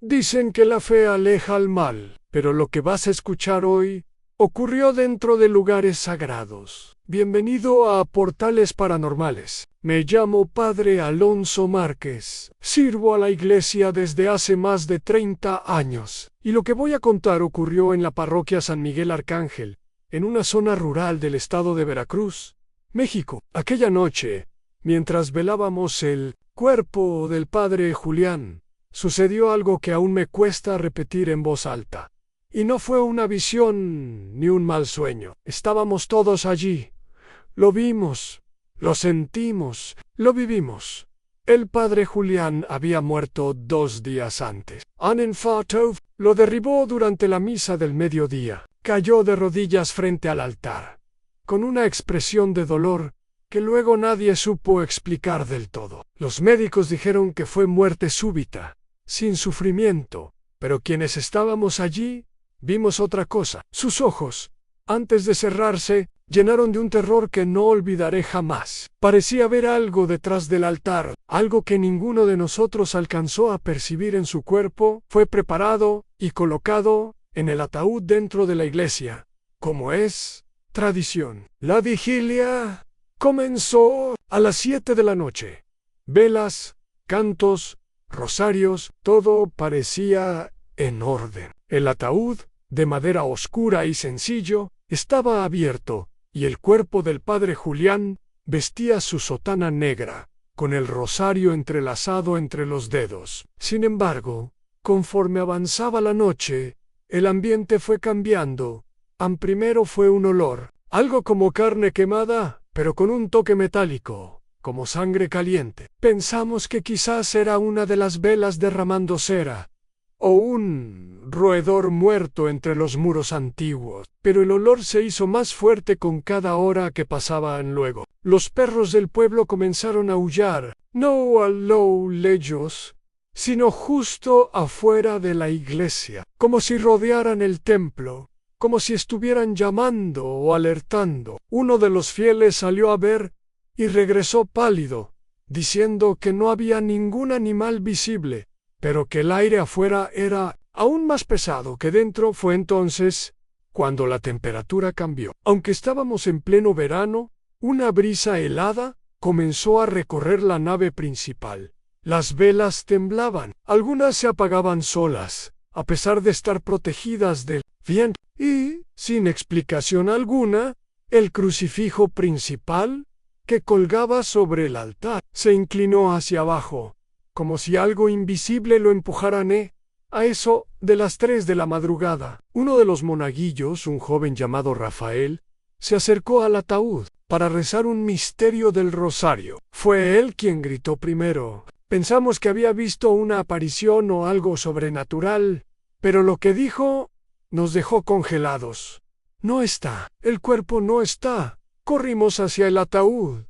Dicen que la fe aleja al mal, pero lo que vas a escuchar hoy ocurrió dentro de lugares sagrados. Bienvenido a Portales Paranormales. Me llamo Padre Alonso Márquez. Sirvo a la iglesia desde hace más de 30 años. Y lo que voy a contar ocurrió en la parroquia San Miguel Arcángel, en una zona rural del estado de Veracruz, México. Aquella noche, mientras velábamos el cuerpo del padre Julián, sucedió algo que aún me cuesta repetir en voz alta. Y no fue una visión ni un mal sueño. Estábamos todos allí. Lo vimos, lo sentimos, lo vivimos. El padre Julián había muerto 2 días antes. Un infarto lo derribó durante la misa del mediodía. Cayó de rodillas frente al altar, con una expresión de dolor que luego nadie supo explicar del todo. Los médicos dijeron que fue muerte súbita, sin sufrimiento, pero quienes estábamos allí vimos otra cosa. Sus ojos, antes de cerrarse, llenaron de un terror que no olvidaré jamás. Parecía ver algo detrás del altar, algo que ninguno de nosotros alcanzó a percibir en su cuerpo. Fue preparado y colocado en el ataúd dentro de la iglesia, como es tradición. La vigilia comenzó a las 7 de la noche. Velas, cantos, rosarios, todo parecía en orden. El ataúd, de madera oscura y sencillo, estaba abierto, y el cuerpo del padre Julián vestía su sotana negra, con el rosario entrelazado entre los dedos. Sin embargo, conforme avanzaba la noche, el ambiente fue cambiando. Primero fue un olor, algo como carne quemada, pero con un toque metálico, como sangre caliente. Pensamos que quizás era una de las velas derramando cera, o un roedor muerto entre los muros antiguos, pero el olor se hizo más fuerte con cada hora que pasaban luego. Los perros del pueblo comenzaron a aullar, no a lo lejos, sino justo afuera de la iglesia, como si rodearan el templo, como si estuvieran llamando o alertando. Uno de los fieles salió a ver y regresó pálido, diciendo que no había ningún animal visible, pero que el aire afuera era aún más pesado que dentro. Fue entonces cuando la temperatura cambió. Aunque estábamos en pleno verano, una brisa helada comenzó a recorrer la nave principal. Las velas temblaban, algunas se apagaban solas, a pesar de estar protegidas del viento, y, sin explicación alguna, el crucifijo principal, que colgaba sobre el altar, se inclinó hacia abajo, como si algo invisible lo empujara. A eso de las 3 de la madrugada, uno de los monaguillos, un joven llamado Rafael, se acercó al ataúd para rezar un misterio del rosario. Fue él quien gritó primero. Pensamos que había visto una aparición o algo sobrenatural, pero lo que dijo nos dejó congelados. No está, el cuerpo no está. Corrimos hacia el ataúd.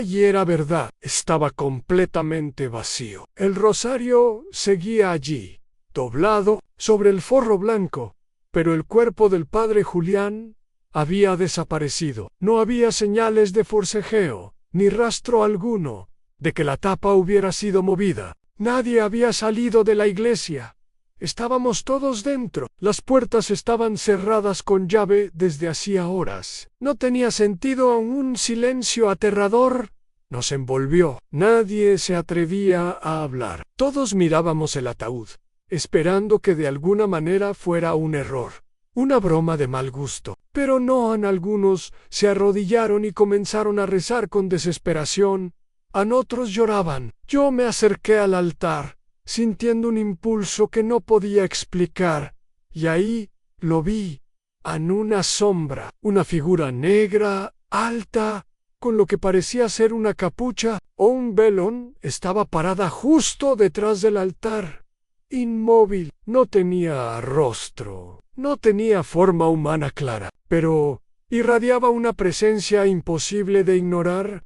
Y era verdad, estaba completamente vacío. El rosario seguía allí, doblado sobre el forro blanco, pero el cuerpo del padre Julián había desaparecido. No había señales de forcejeo, ni rastro alguno de que la tapa hubiera sido movida. Nadie había salido de la iglesia. Estábamos todos dentro. Las puertas estaban cerradas con llave desde hacía horas. No tenía sentido. Un silencio aterrador nos envolvió. Nadie se atrevía a hablar. Todos mirábamos el ataúd, esperando que de alguna manera fuera un error, una broma de mal gusto. Pero no. Algunos se arrodillaron y comenzaron a rezar con desesperación. Otros lloraban. Yo me acerqué al altar, sintiendo un impulso que no podía explicar, y ahí lo vi, en una sombra, una figura negra, alta, con lo que parecía ser una capucha o un velón, estaba parada justo detrás del altar, inmóvil. No tenía rostro, no tenía forma humana clara, pero irradiaba una presencia imposible de ignorar.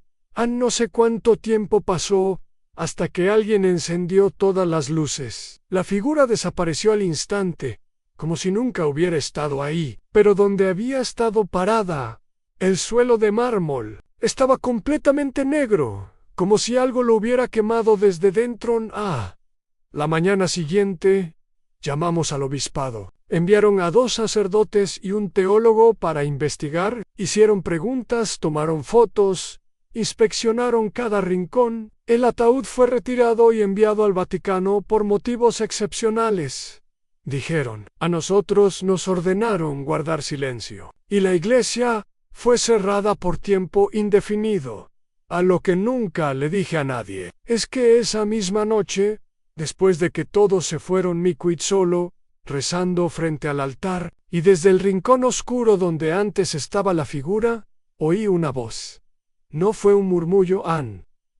No sé cuánto tiempo pasó hasta que alguien encendió todas las luces. La figura desapareció al instante, como si nunca hubiera estado ahí. Pero donde había estado parada, el suelo de mármol estaba completamente negro, como si algo lo hubiera quemado desde dentro. La mañana siguiente, Llamamos al obispado. Enviaron a 2 sacerdotes y un teólogo para investigar, hicieron preguntas, tomaron fotos, inspeccionaron cada rincón. El ataúd fue retirado y enviado al Vaticano por motivos excepcionales. Dijeron, a nosotros nos ordenaron guardar silencio, y la iglesia fue cerrada por tiempo indefinido. A lo que nunca le dije a nadie, es que esa misma noche, después de que todos se fueron, me quedé solo, rezando frente al altar, y desde el rincón oscuro donde antes estaba la figura, oí una voz. No fue un murmullo,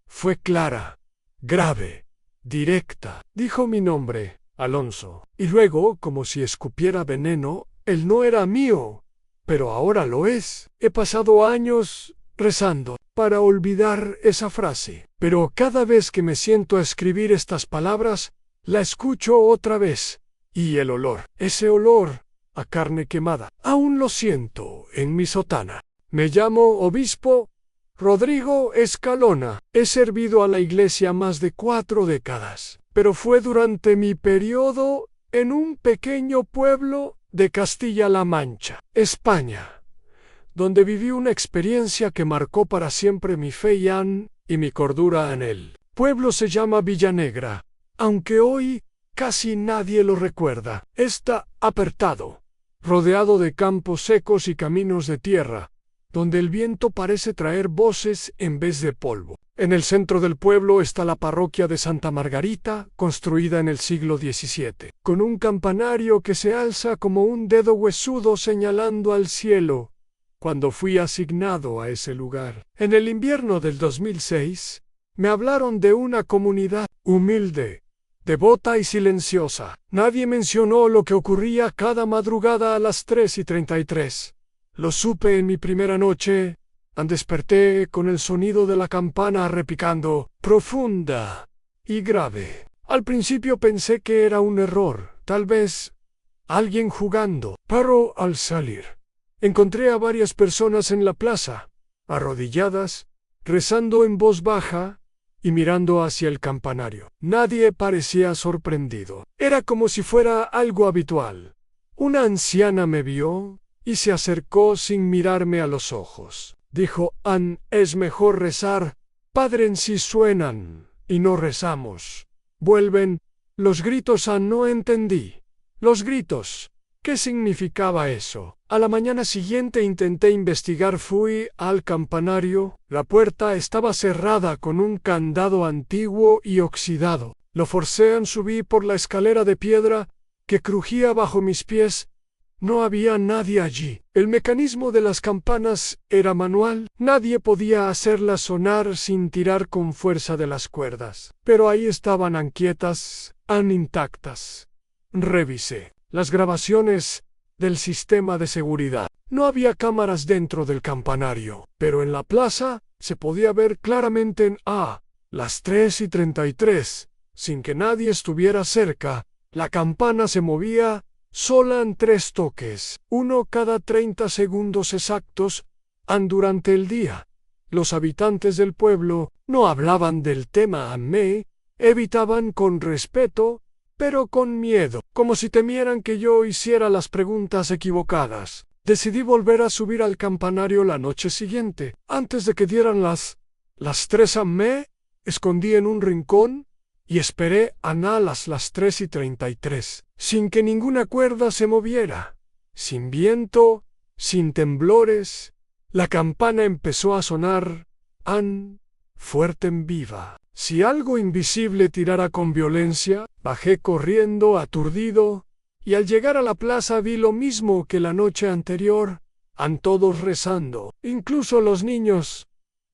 fue clara, grave, directa. Dijo mi nombre, Alonso, y luego, como si escupiera veneno, él no era mío, pero ahora lo es. He pasado años rezando para olvidar esa frase, pero cada vez que me siento a escribir estas palabras, la escucho otra vez, y el olor, ese olor a carne quemada, aún lo siento en mi sotana. Me llamo Obispo Rodrigo Escalona. He servido a la iglesia más de 4 décadas, pero fue durante mi periodo en un pequeño pueblo de Castilla-La Mancha, España, donde viví una experiencia que marcó para siempre mi fe y mi cordura en él. Pueblo se llama Villanegra, aunque hoy casi nadie lo recuerda. Está apartado, rodeado de campos secos y caminos de tierra, donde el viento parece traer voces en vez de polvo. En el centro del pueblo está la parroquia de Santa Margarita, construida en el siglo XVII, con un campanario que se alza como un dedo huesudo señalando al cielo. Cuando fui asignado a ese lugar, en el invierno del 2006, me hablaron de una comunidad humilde, devota y silenciosa. Nadie mencionó lo que ocurría cada madrugada a las 3:33. Lo supe en mi primera noche. Desperté con el sonido de la campana repicando, profunda y grave. Al principio pensé que era un error, tal vez alguien jugando, pero al salir encontré a varias personas en la plaza, arrodilladas, rezando en voz baja y mirando hacia el campanario. Nadie parecía sorprendido. Era como si fuera algo habitual. Una anciana me vio y se acercó sin mirarme a los ojos. Dijo, es mejor rezar. Padre, en sí suenan, y no rezamos. Vuelven. Los gritos, no entendí. Los gritos. ¿Qué significaba eso? A la mañana siguiente intenté investigar. Fui al campanario. La puerta estaba cerrada con un candado antiguo y oxidado. Lo forcé. Subí por la escalera de piedra que crujía bajo mis pies. No había nadie allí. El mecanismo de las campanas era manual. Nadie podía hacerlas sonar sin tirar con fuerza de las cuerdas. Pero ahí estaban quietas, intactas. Revisé las grabaciones del sistema de seguridad. No había cámaras dentro del campanario, pero en la plaza se podía ver claramente las 3:33, sin que nadie estuviera cerca. La campana se movía sola en 3 toques, uno cada 30 segundos exactos, durante el día. Los habitantes del pueblo no hablaban del tema. Me evitaban con respeto, pero con miedo, como si temieran que yo hiciera las preguntas equivocadas. Decidí volver a subir al campanario la noche siguiente. Antes de que dieran las 3 me escondí en un rincón y esperé a las 3:33, sin que ninguna cuerda se moviera, sin viento, sin temblores. La campana empezó a sonar, fuerte en viva. Si algo invisible tirara con violencia, bajé corriendo, aturdido, y al llegar a la plaza vi lo mismo que la noche anterior, todos rezando, incluso los niños.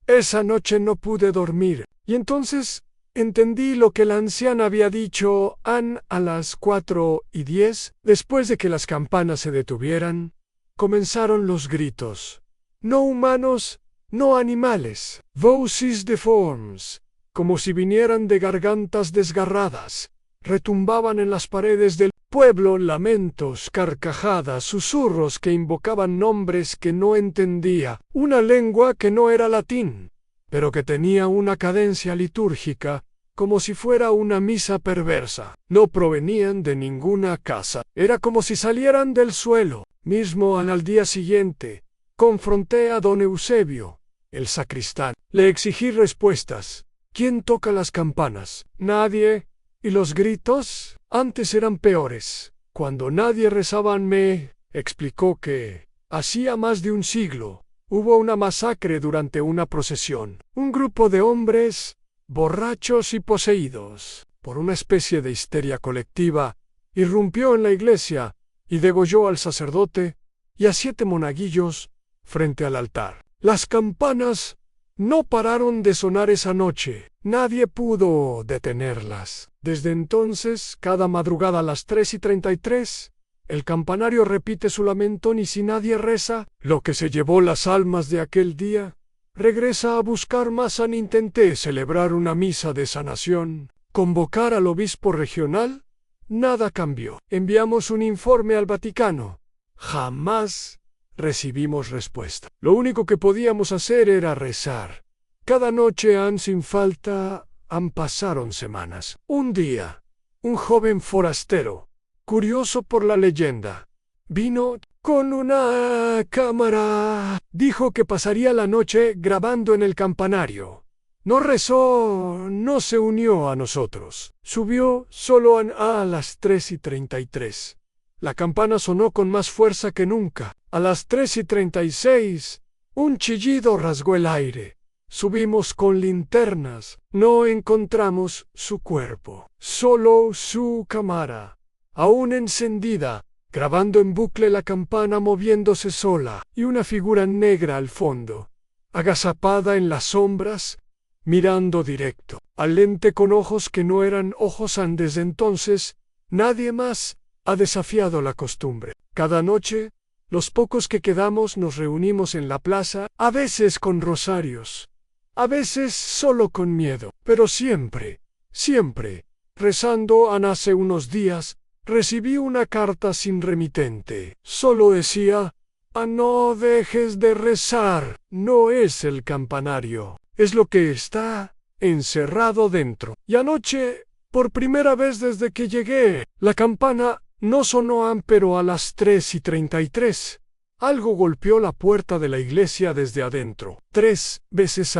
Esa noche no pude dormir, y entonces entendí lo que la anciana había dicho. A las 4:10, después de que las campanas se detuvieran, comenzaron los gritos. No humanos, no animales. Voces deformes, como si vinieran de gargantas desgarradas. Retumbaban en las paredes del pueblo lamentos, carcajadas, susurros que invocaban nombres que no entendía, una lengua que no era latín, pero que tenía una cadencia litúrgica, como si fuera una misa perversa. No provenían de ninguna casa. Era como si salieran del suelo. Mismo al día siguiente, confronté a don Eusebio, el sacristán. Le exigí respuestas. ¿Quién toca las campanas? Nadie. ¿Y los gritos? Antes eran peores. Cuando nadie rezaba me explicó que, hacía más de un siglo, hubo una masacre durante una procesión. Un grupo de hombres, borrachos y poseídos por una especie de histeria colectiva, irrumpió en la iglesia y degolló al sacerdote y a 7 monaguillos frente al altar. Las campanas no pararon de sonar esa noche. Nadie pudo detenerlas. Desde entonces, cada madrugada a las 3:33, el campanario repite su lamento y si nadie reza, lo que se llevó las almas de aquel día, regresa a buscar más. Intenté celebrar una misa de sanación, convocar al obispo regional, nada cambió. Enviamos un informe al Vaticano. Jamás recibimos respuesta. Lo único que podíamos hacer era rezar. Cada noche sin falta, pasaron semanas. Un día, un joven forastero, curioso por la leyenda, vino con una cámara. Dijo que pasaría la noche grabando en el campanario. No rezó, no se unió a nosotros. Subió solo a las 3:33. La campana sonó con más fuerza que nunca. A las 3:36, un chillido rasgó el aire. Subimos con linternas. No encontramos su cuerpo, solo su cámara, aún encendida, grabando en bucle la campana moviéndose sola, y una figura negra al fondo, agazapada en las sombras, mirando directo al lente con ojos que no eran ojos. Desde entonces, nadie más ha desafiado la costumbre. Cada noche, los pocos que quedamos nos reunimos en la plaza, a veces con rosarios, a veces solo con miedo, pero siempre, rezando. Hace unos días, recibí una carta sin remitente. Solo decía, no dejes de rezar. No es el campanario, es lo que está encerrado dentro. Y anoche, por primera vez desde que llegué, la campana no sonó pero a las 3:33. Algo golpeó la puerta de la iglesia desde adentro. 3 veces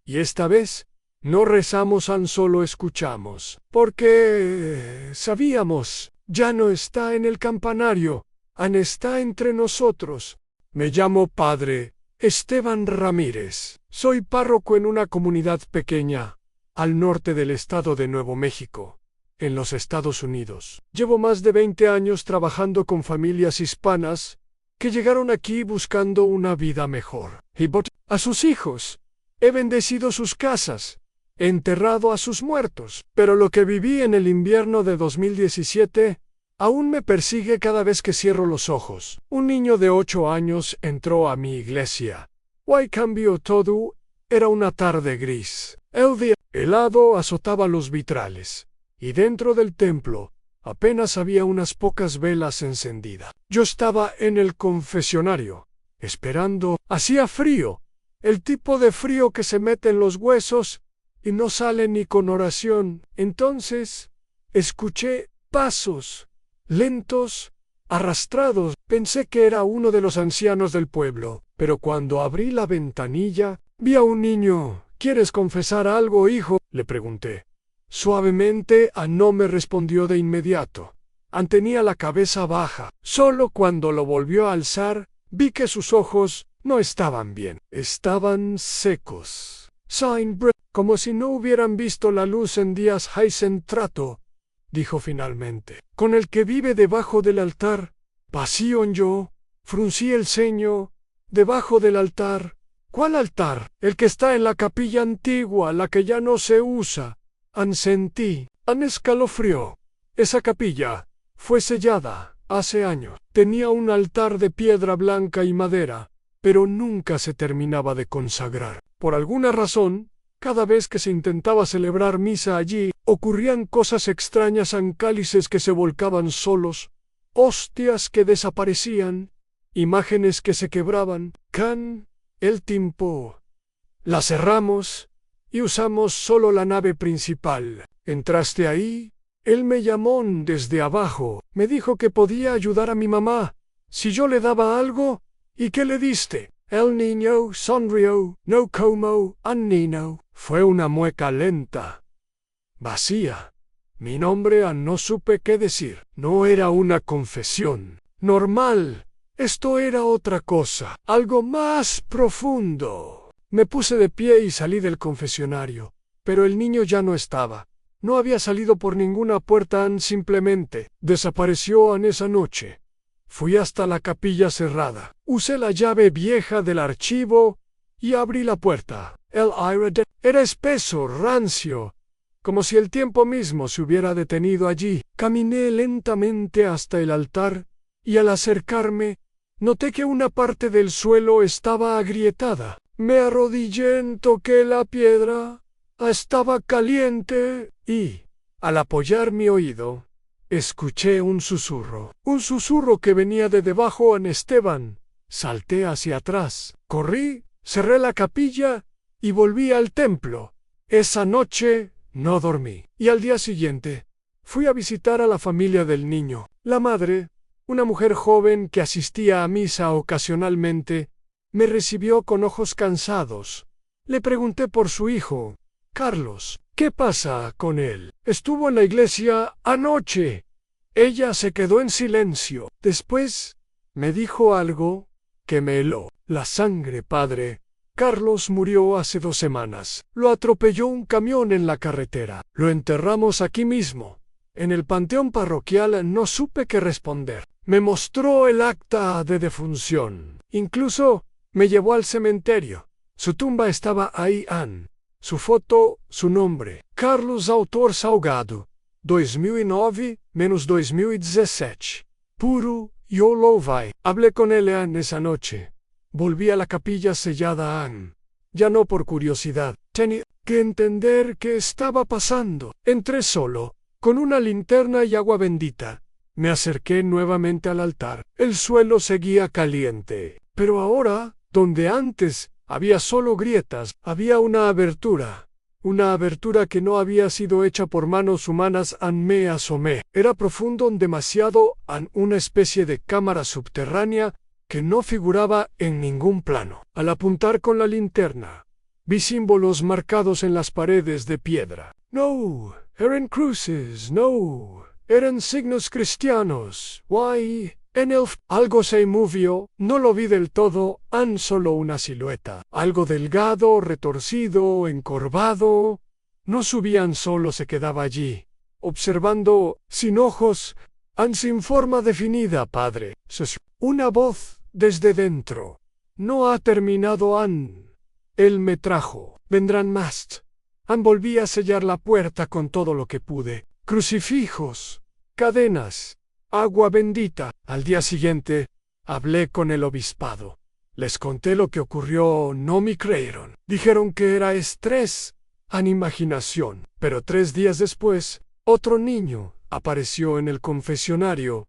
y esta vez no rezamos solo escuchamos. Porque sabíamos, ya no está en el campanario, está entre nosotros. Me llamo Padre Esteban Ramírez. Soy párroco en una comunidad pequeña, al norte del estado de Nuevo México, en los Estados Unidos. Llevo más de 20 años trabajando con familias hispanas que llegaron aquí buscando una vida mejor. Y a sus hijos. He bendecido sus casas. He enterrado a sus muertos. Pero lo que viví en el invierno de 2017 aún me persigue cada vez que cierro los ojos. Un niño de 8 años entró a mi iglesia. Hoy cambió todo. Era una tarde gris. El día helado azotaba los vitrales. Y dentro del templo apenas había unas pocas velas encendidas. Yo estaba en el confesionario, esperando. Hacía frío, el tipo de frío que se mete en los huesos y no sale ni con oración. Entonces, escuché pasos, lentos, arrastrados. Pensé que era uno de los ancianos del pueblo, pero cuando abrí la ventanilla, vi a un niño. ¿Quieres confesar algo, hijo?, le pregunté. Suavemente, no me respondió de inmediato. Tenía la cabeza baja. Solo cuando lo volvió a alzar, vi que sus ojos no estaban bien. Estaban secos. Como si no hubieran visto la luz en días. Trato, dijo finalmente, con el que vive debajo del altar. Vacío. Yo fruncí el ceño. Debajo del altar. ¿Cuál altar? El que está en la capilla antigua, la que ya no se usa. Sentí escalofrío. Esa capilla fue sellada hace años. Tenía un altar de piedra blanca y madera, pero nunca se terminaba de consagrar. Por alguna razón, cada vez que se intentaba celebrar misa allí, ocurrían cosas extrañas. Cálices que se volcaban solos, hostias que desaparecían, imágenes que se quebraban. El tiempo. La cerramos y usamos solo la nave principal. ¿Entraste ahí? Él me llamó desde abajo, me dijo que podía ayudar a mi mamá si yo le daba algo. ¿Y qué le diste? El niño sonrió, no como un niño. Fue una mueca lenta, vacía. Mi nombre no supe qué decir. No era una confesión normal. Esto era otra cosa, algo más profundo. Me puse de pie y salí del confesionario, pero el niño ya no estaba. No había salido por ninguna puerta, simplemente desapareció en esa noche. Fui hasta la capilla cerrada. Usé la llave vieja del archivo y abrí la puerta. El aire era espeso, rancio, como si el tiempo mismo se hubiera detenido allí. Caminé lentamente hasta el altar y al acercarme, noté que una parte del suelo estaba agrietada. Me arrodillé, toqué la piedra. Estaba caliente y, al apoyar mi oído, escuché un susurro que venía de debajo en Esteban. Salté hacia atrás, corrí, cerré la capilla y volví al templo. Esa noche no dormí. Y al día siguiente, fui a visitar a la familia del niño. La madre, una mujer joven que asistía a misa ocasionalmente, me recibió con ojos cansados. Le pregunté por su hijo, Carlos. ¿Qué pasa con él? Estuvo en la iglesia anoche. Ella se quedó en silencio. Después me dijo algo que me heló. La sangre, padre. Carlos murió hace 2 semanas. Lo atropelló un camión en la carretera. Lo enterramos aquí mismo. En el panteón parroquial. No supe qué responder. Me mostró el acta de defunción. Incluso me llevó al cementerio. Su tumba estaba ahí. Su foto, su nombre. Carlos Autor Salgado. 2009-2017. Puro, yo lo vai. Hablé con él esa noche. Volví a la capilla sellada. Ya no por curiosidad. Tenía que entender qué estaba pasando. Entré solo, con una linterna y agua bendita. Me acerqué nuevamente al altar. El suelo seguía caliente. Pero ahora, donde antes había solo grietas, había una abertura que no había sido hecha por manos humanas. Me asomé. Era profundo demasiado, una especie de cámara subterránea que no figuraba en ningún plano. Al apuntar con la linterna, vi símbolos marcados en las paredes de piedra. No, eran cruces, no, eran signos cristianos. Algo se movió, no lo vi del todo, solo una silueta. Algo delgado, retorcido, encorvado. No subían, solo se quedaba allí, observando, sin ojos, sin forma definida, padre. Una voz desde dentro. No ha terminado, Él me trajo. Vendrán más. Volví a sellar la puerta con todo lo que pude. Crucifijos, cadenas, agua bendita. Al día siguiente, hablé con el obispado. Les conté lo que ocurrió. No me creyeron. Dijeron que era estrés, imaginación. Pero 3 días después, otro niño apareció en el confesionario.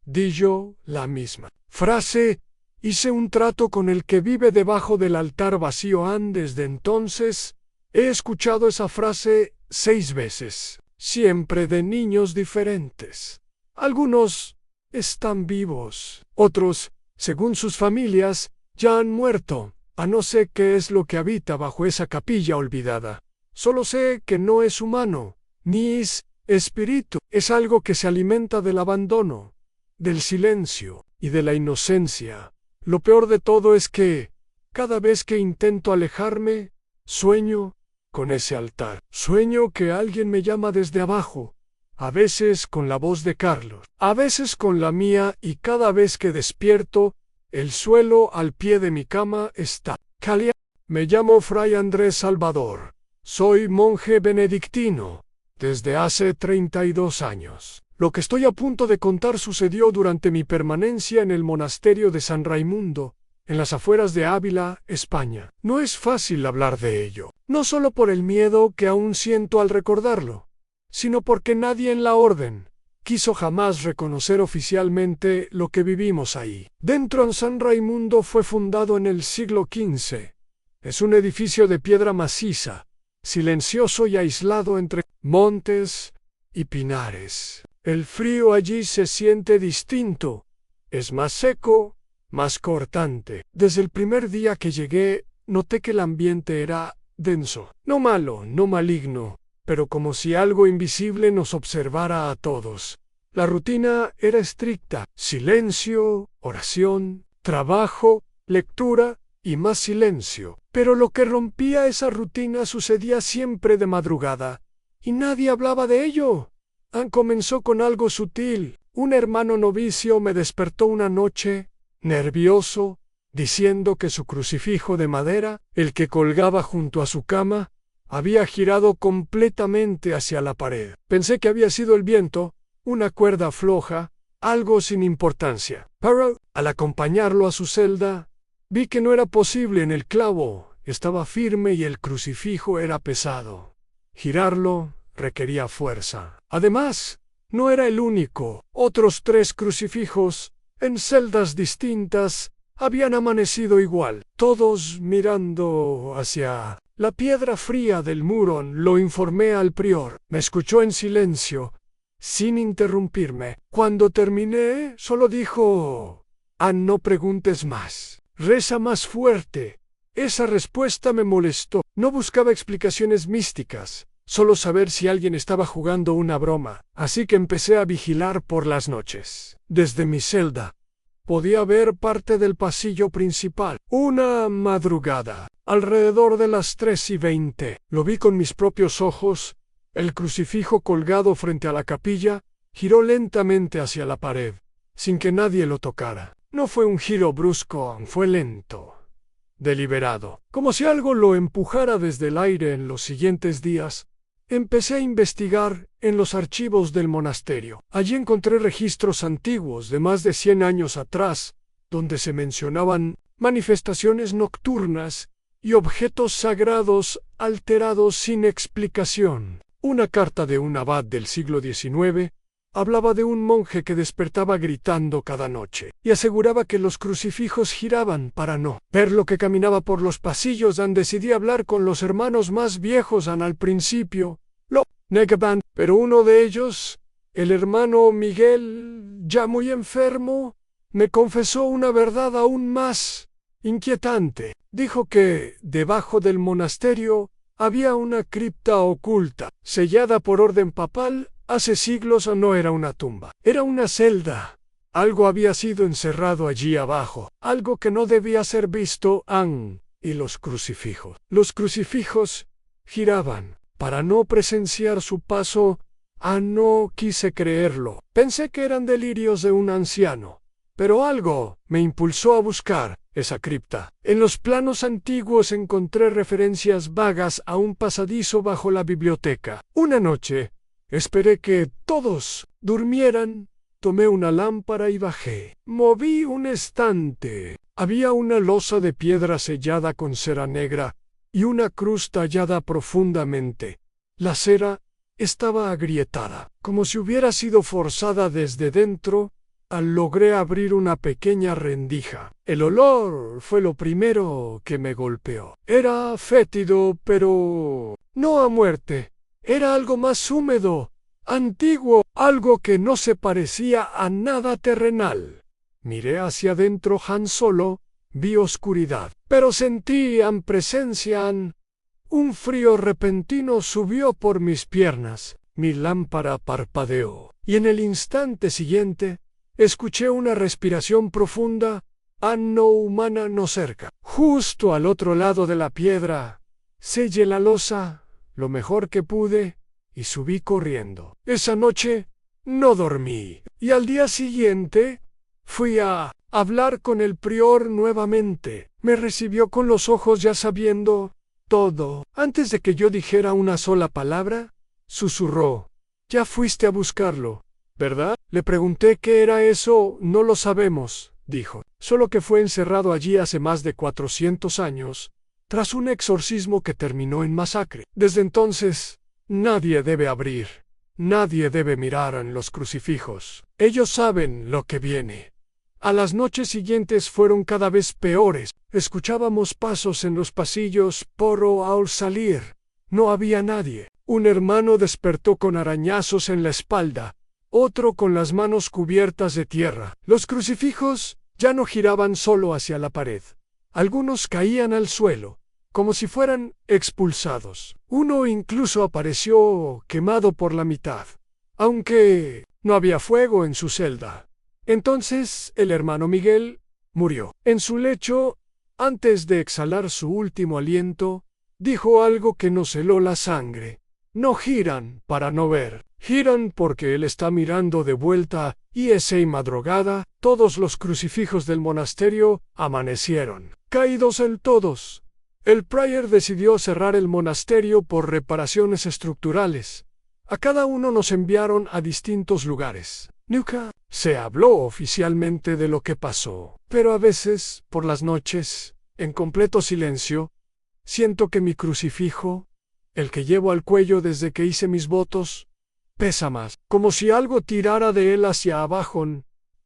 Dijo la misma frase. Hice un trato con el que vive debajo del altar vacío. Desde entonces, he escuchado esa frase 6 veces. Siempre de niños diferentes. Algunos están vivos. Otros, según sus familias, ya han muerto. No sé qué es lo que habita bajo esa capilla olvidada. Solo sé que no es humano, ni es espíritu. Es algo que se alimenta del abandono, del silencio y de la inocencia. Lo peor de todo es que, cada vez que intento alejarme, sueño con ese altar. Sueño que alguien me llama desde abajo. A veces con la voz de Carlos, a veces con la mía, y cada vez que despierto, el suelo al pie de mi cama está caliente. Me llamo Fray Andrés Salvador. Soy monje benedictino desde hace 32 años. Lo que estoy a punto de contar sucedió durante mi permanencia en el monasterio de San Raimundo, en las afueras de Ávila, España. No es fácil hablar de ello, no solo por el miedo que aún siento al recordarlo, sino porque nadie en la orden quiso jamás reconocer oficialmente lo que vivimos ahí. Dentro en San Raimundo fue fundado en el siglo XV. Es un edificio de piedra maciza, silencioso y aislado entre montes y pinares. El frío allí se siente distinto. Es más seco, más cortante. Desde el primer día que llegué, noté que el ambiente era denso. No malo, no maligno, pero como si algo invisible nos observara a todos. La rutina era estricta: silencio, oración, trabajo, lectura y más silencio. Pero lo que rompía esa rutina sucedía siempre de madrugada, y nadie hablaba de ello. Comenzó con algo sutil. Un hermano novicio me despertó una noche, nervioso, diciendo que su crucifijo de madera, el que colgaba junto a su cama, había girado completamente hacia la pared. Pensé que había sido el viento, una cuerda floja, algo sin importancia. Pero, al acompañarlo a su celda, vi que no era posible. En el clavo estaba firme y el crucifijo era pesado. Girarlo requería fuerza. Además, no era el único. Otros 3 crucifijos, en celdas distintas, habían amanecido igual, todos mirando hacia la piedra fría del muro. Lo informé al prior. Me escuchó en silencio, sin interrumpirme. Cuando terminé, solo dijo: no preguntes más. Reza más fuerte. Esa respuesta me molestó. No buscaba explicaciones místicas, solo saber si alguien estaba jugando una broma. Así que empecé a vigilar por las noches. Desde mi celda podía ver parte del pasillo principal. Una madrugada, alrededor de las 3:20, lo vi con mis propios ojos. El crucifijo colgado frente a la capilla giró lentamente hacia la pared, sin que nadie lo tocara. No fue un giro brusco, fue lento, deliberado, como si algo lo empujara desde el aire. En los siguientes días, empecé a investigar en los archivos del monasterio. Allí encontré registros antiguos de más de 100 años atrás, donde se mencionaban manifestaciones nocturnas y objetos sagrados alterados sin explicación. Una carta de un abad del siglo XIX hablaba de un monje que despertaba gritando cada noche y aseguraba que los crucifijos giraban para no ver lo que caminaba por los pasillos. Decidí hablar con los hermanos más viejos. Al principio lo negaban, pero uno de ellos, el hermano Miguel, ya muy enfermo, me confesó una verdad aún más inquietante. Dijo que debajo del monasterio había una cripta oculta, sellada por orden papal. Hace siglos no era una tumba, era una celda. Algo había sido encerrado allí abajo, algo que no debía ser visto. Y los crucifijos. Los crucifijos giraban. Para no presenciar su paso, no quise creerlo. Pensé que eran delirios de un anciano. Pero algo me impulsó a buscar esa cripta. En los planos antiguos encontré referencias vagas a un pasadizo bajo la biblioteca. Una noche, esperé que todos durmieran, tomé una lámpara y bajé. Moví un estante. Había una losa de piedra sellada con cera negra y una cruz tallada profundamente. La cera estaba agrietada, como si hubiera sido forzada desde dentro. Logré abrir una pequeña rendija. El olor fue lo primero que me golpeó. Era fétido, pero no a muerte. Era algo más húmedo, antiguo, algo que no se parecía a nada terrenal. Miré hacia adentro. Solo vi oscuridad, pero sentí presencia. Un frío repentino subió por mis piernas. Mi lámpara parpadeó, y en el instante siguiente escuché una respiración profunda, no humana, no cerca. Justo al otro lado de la piedra, sellé la losa lo mejor que pude y subí corriendo. Esa noche no dormí, y al día siguiente fui a hablar con el prior nuevamente. Me recibió con los ojos ya sabiendo todo. Antes de que yo dijera una sola palabra, susurró: «Ya fuiste a buscarlo, ¿verdad?». Le pregunté qué era eso. «No lo sabemos», dijo. «Solo que fue encerrado allí hace más de 400 años, tras un exorcismo que terminó en masacre. Desde entonces, nadie debe abrir, nadie debe mirar en los crucifijos. Ellos saben lo que viene». A las noches siguientes fueron cada vez peores. Escuchábamos pasos en los pasillos, pero al salir no había nadie. Un hermano despertó con arañazos en la espalda, otro con las manos cubiertas de tierra. Los crucifijos ya no giraban solo hacia la pared. Algunos caían al suelo, como si fueran expulsados. Uno incluso apareció quemado por la mitad, aunque no había fuego en su celda. Entonces el hermano Miguel murió. En su lecho, antes de exhalar su último aliento, dijo algo que nos heló la sangre. No giran para no ver, giran porque él está mirando de vuelta, y esa madrugada todos los crucifijos del monasterio amanecieron, caídos en todos. El prior decidió cerrar el monasterio por reparaciones estructurales. A cada uno nos enviaron a distintos lugares. Nunca se habló oficialmente de lo que pasó, pero a veces, por las noches, en completo silencio, siento que mi crucifijo, el que llevo al cuello desde que hice mis votos, pesa más, como si algo tirara de él hacia abajo.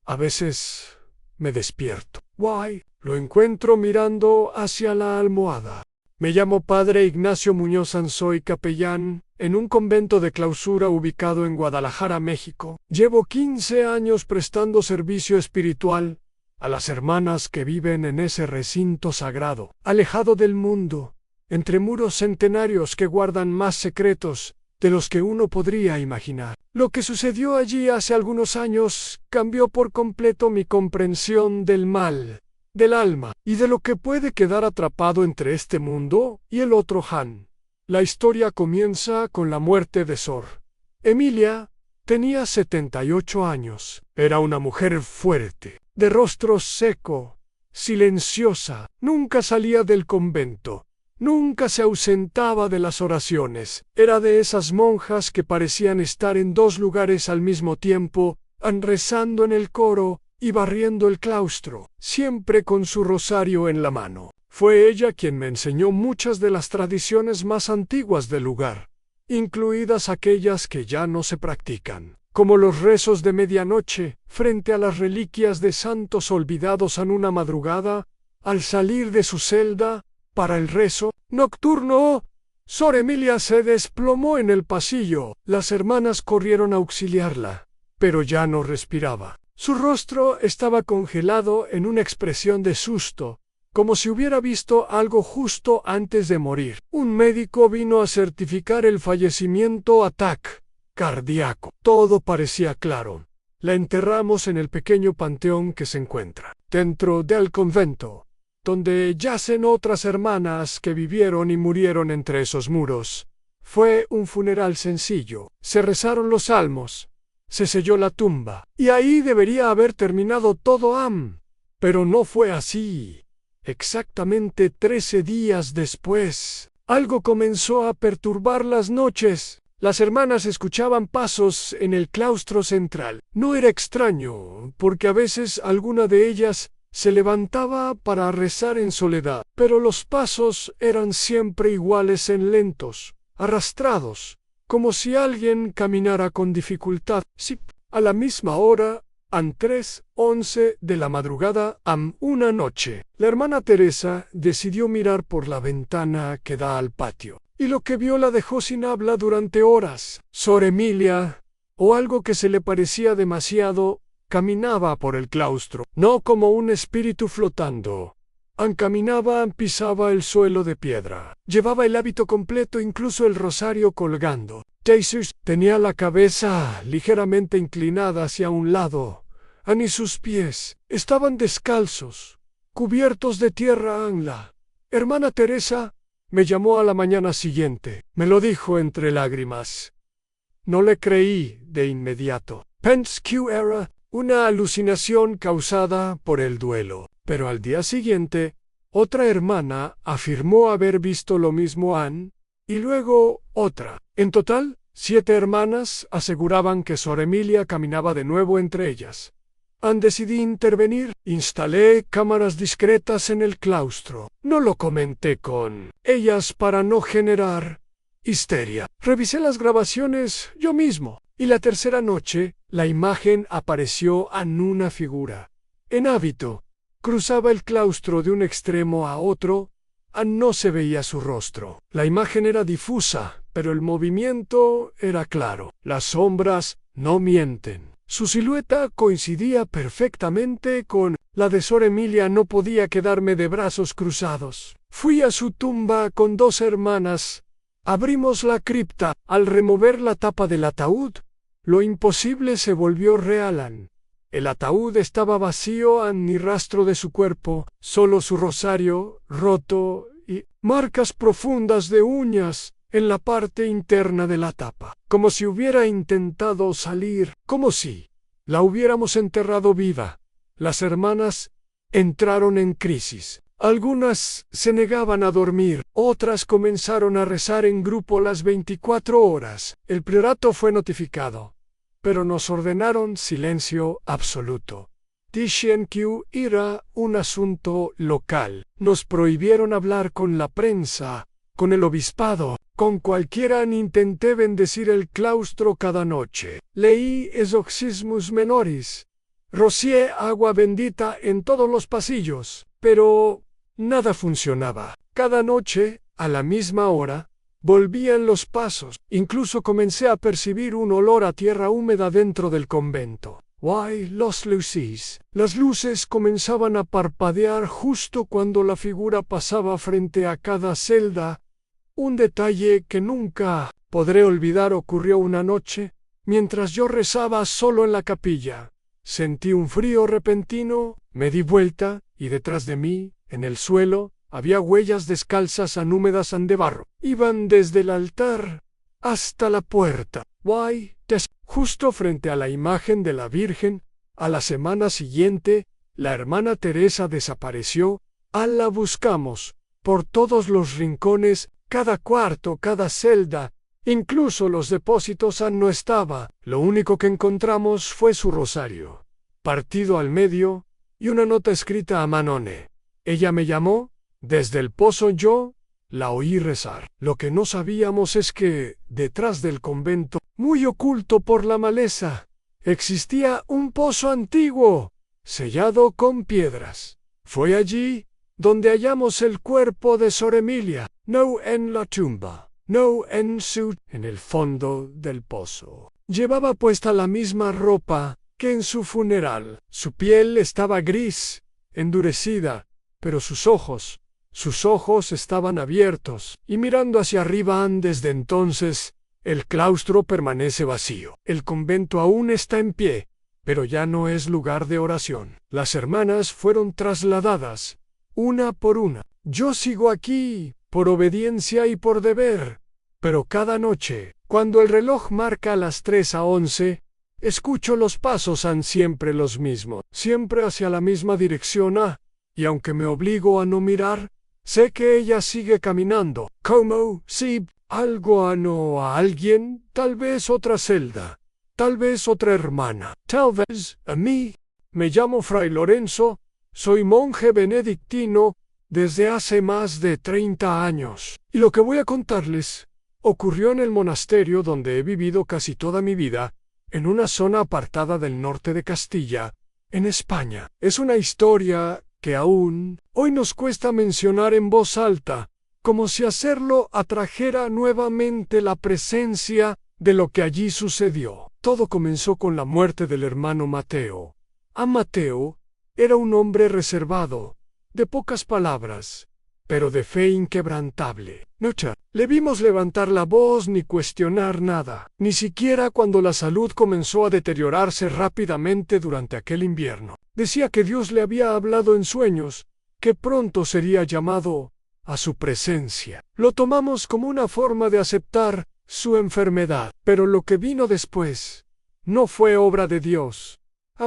A veces me despierto. Guay, lo encuentro mirando hacia la almohada. Me llamo Padre Ignacio Muñoz Sansoy, capellán en un convento de clausura ubicado en Guadalajara, México. Llevo 15 años prestando servicio espiritual a las hermanas que viven en ese recinto sagrado, alejado del mundo, entre muros centenarios que guardan más secretos de los que uno podría imaginar. Lo que sucedió allí hace algunos años cambió por completo mi comprensión del mal, del alma, y de lo que puede quedar atrapado entre este mundo y el otro Han. La historia comienza con la muerte de Sor Emilia. Tenía 78 años. Era una mujer fuerte, de rostro seco, silenciosa. Nunca salía del convento. Nunca se ausentaba de las oraciones. Era de esas monjas que parecían estar en dos lugares al mismo tiempo, rezando en el coro y barriendo el claustro, siempre con su rosario en la mano. Fue ella quien me enseñó muchas de las tradiciones más antiguas del lugar, incluidas aquellas que ya no se practican, como los rezos de medianoche frente a las reliquias de santos olvidados en una madrugada, al salir de su celda para el rezo nocturno. Sor Emilia se desplomó en el pasillo. Las hermanas corrieron a auxiliarla, pero ya no respiraba. Su rostro estaba congelado en una expresión de susto, como si hubiera visto algo justo antes de morir. Un médico vino a certificar el fallecimiento ataque cardíaco. Todo parecía claro. La enterramos en el pequeño panteón que se encuentra dentro del convento, donde yacen otras hermanas que vivieron y murieron entre esos muros. Fue un funeral sencillo. Se rezaron los salmos, se selló la tumba, y ahí debería haber terminado todo. Pero no fue así. Exactamente 13 días después, algo comenzó a perturbar las noches. Las hermanas escuchaban pasos en el claustro central. No era extraño, porque a veces alguna de ellas se levantaba para rezar en soledad, pero los pasos eran siempre iguales en lentos, arrastrados, como si alguien caminara con dificultad. Sí, a la misma hora, a 3:11 de la madrugada, una noche, la hermana Teresa decidió mirar por la ventana que da al patio, y lo que vio la dejó sin habla durante horas. Sor Emilia, o algo que se le parecía demasiado, caminaba por el claustro, no como un espíritu flotando. Caminaba, pisaba el suelo de piedra. Llevaba el hábito completo, incluso el rosario colgando. Jesús tenía la cabeza ligeramente inclinada hacia un lado, y sus pies estaban descalzos, cubiertos de tierra. La hermana Teresa me llamó a la mañana siguiente. Me lo dijo entre lágrimas. No le creí de inmediato. Pensé que era una alucinación causada por el duelo. Pero al día siguiente, otra hermana afirmó haber visto lo mismo y luego otra. En total, 7 hermanas aseguraban que Sor Emilia caminaba de nuevo entre ellas. Decidí intervenir. Instalé cámaras discretas en el claustro. No lo comenté con ellas para no generar histeria. Revisé las grabaciones yo mismo, y la tercera noche, la imagen apareció en una figura. en hábito. Cruzaba el claustro de un extremo a otro. No se veía su rostro. La imagen era difusa, pero el movimiento era claro. Las sombras no mienten. Su silueta coincidía perfectamente con la de Sor Emilia. No podía quedarme de brazos cruzados. Fui a su tumba con 2 hermanas. Abrimos la cripta. Al remover la tapa del ataúd, lo imposible se volvió real. El ataúd estaba vacío, ni rastro de su cuerpo, solo su rosario roto y marcas profundas de uñas en la parte interna de la tapa, como si hubiera intentado salir, como si la hubiéramos enterrado viva. Las hermanas entraron en crisis. Algunas se negaban a dormir, otras comenzaron a rezar en grupo las 24 horas. El priorato fue notificado, pero nos ordenaron silencio absoluto. Dijeron que era un asunto local. Nos prohibieron hablar con la prensa, con el obispado, con cualquiera. Intenté bendecir el claustro cada noche. Leí Exorcismus Menoris. Rocié agua bendita en todos los pasillos, pero nada funcionaba. Cada noche, a la misma hora, volvían los pasos. Incluso comencé a percibir un olor a tierra húmeda dentro del convento. Los luces. Las luces comenzaban a parpadear justo cuando la figura pasaba frente a cada celda. Un detalle que nunca podré olvidar ocurrió una noche, mientras yo rezaba solo en la capilla. Sentí un frío repentino, me di vuelta, y detrás de mí, en el suelo, había huellas descalzas húmedas de barro. Iban desde el altar hasta la puerta. Justo frente a la imagen de la Virgen. A la semana siguiente, la hermana Teresa desapareció. La buscamos por todos los rincones, cada cuarto, cada celda, incluso los depósitos. No estaba. Lo único que encontramos fue su rosario, partido al medio, y una nota escrita a manone. Ella me llamó desde el pozo. Yo la oí rezar. Lo que no sabíamos es que, detrás del convento, muy oculto por la maleza, existía un pozo antiguo, sellado con piedras. Fue allí donde hallamos el cuerpo de Sor Emilia, no en la tumba, no en el fondo del pozo. Llevaba puesta la misma ropa que en su funeral. Su piel estaba gris, endurecida, pero sus ojos estaban abiertos y mirando hacia arriba. Desde entonces, el claustro permanece vacío. El convento aún está en pie, pero ya no es lugar de oración. Las hermanas fueron trasladadas, una por una. Yo sigo aquí, por obediencia y por deber, pero cada noche, cuando el reloj marca las 10:11, escucho los pasos. Siempre los mismos, siempre hacia la misma dirección. Y aunque me obligo a no mirar, sé que ella sigue caminando, como si algo a alguien, tal vez otra celda, tal vez otra hermana, tal vez a mí. Me llamo Fray Lorenzo, soy monje benedictino desde hace más de 30 años. Y lo que voy a contarles ocurrió en el monasterio donde he vivido casi toda mi vida, en una zona apartada del norte de Castilla, en España. Es una historia que aún hoy nos cuesta mencionar en voz alta, como si hacerlo atrajera nuevamente la presencia de lo que allí sucedió. Todo comenzó con la muerte del hermano Mateo. Mateo era un hombre reservado, de pocas palabras, pero de fe inquebrantable. Nunca le vimos levantar la voz ni cuestionar nada, ni siquiera cuando la salud comenzó a deteriorarse rápidamente durante aquel invierno. Decía que Dios le había hablado en sueños, que pronto sería llamado a su presencia. Lo tomamos como una forma de aceptar su enfermedad, pero lo que vino después no fue obra de Dios.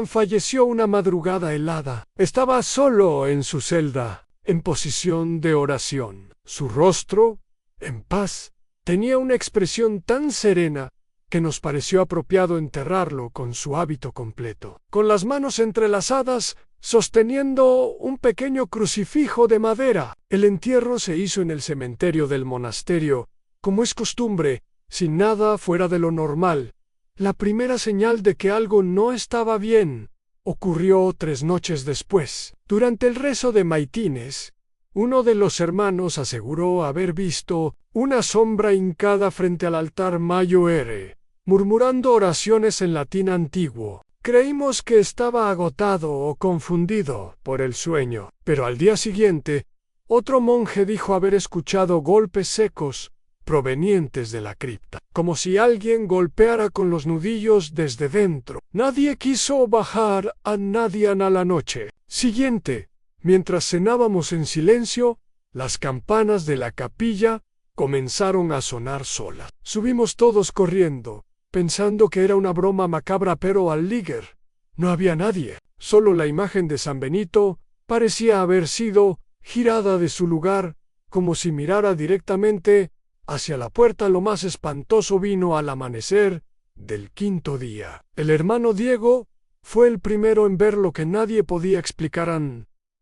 Falleció una madrugada helada. Estaba solo en su celda, en posición de oración. Su rostro, en paz, tenía una expresión tan serena que nos pareció apropiado enterrarlo con su hábito completo. Con las manos entrelazadas, sosteniendo un pequeño crucifijo de madera. El entierro se hizo en el cementerio del monasterio, como es costumbre, sin nada fuera de lo normal. La primera señal de que algo no estaba bien. ocurrió 3 noches después. Durante el rezo de maitines, uno de los hermanos aseguró haber visto una sombra hincada frente al altar mayor, murmurando oraciones en latín antiguo. Creímos que estaba agotado o confundido por el sueño, pero al día siguiente, otro monje dijo haber escuchado golpes secos provenientes de la cripta, como si alguien golpeara con los nudillos desde dentro. Nadie quiso bajar a nadie a la noche siguiente. Mientras cenábamos en silencio, las campanas de la capilla comenzaron a sonar solas. Subimos todos corriendo, pensando que era una broma macabra, pero al líger no había nadie. Solo la imagen de San Benito parecía haber sido girada de su lugar, como si mirara directamente hacia la puerta. Lo más espantoso vino al amanecer del 5.º día. El hermano Diego fue el primero en ver lo que nadie podía explicar.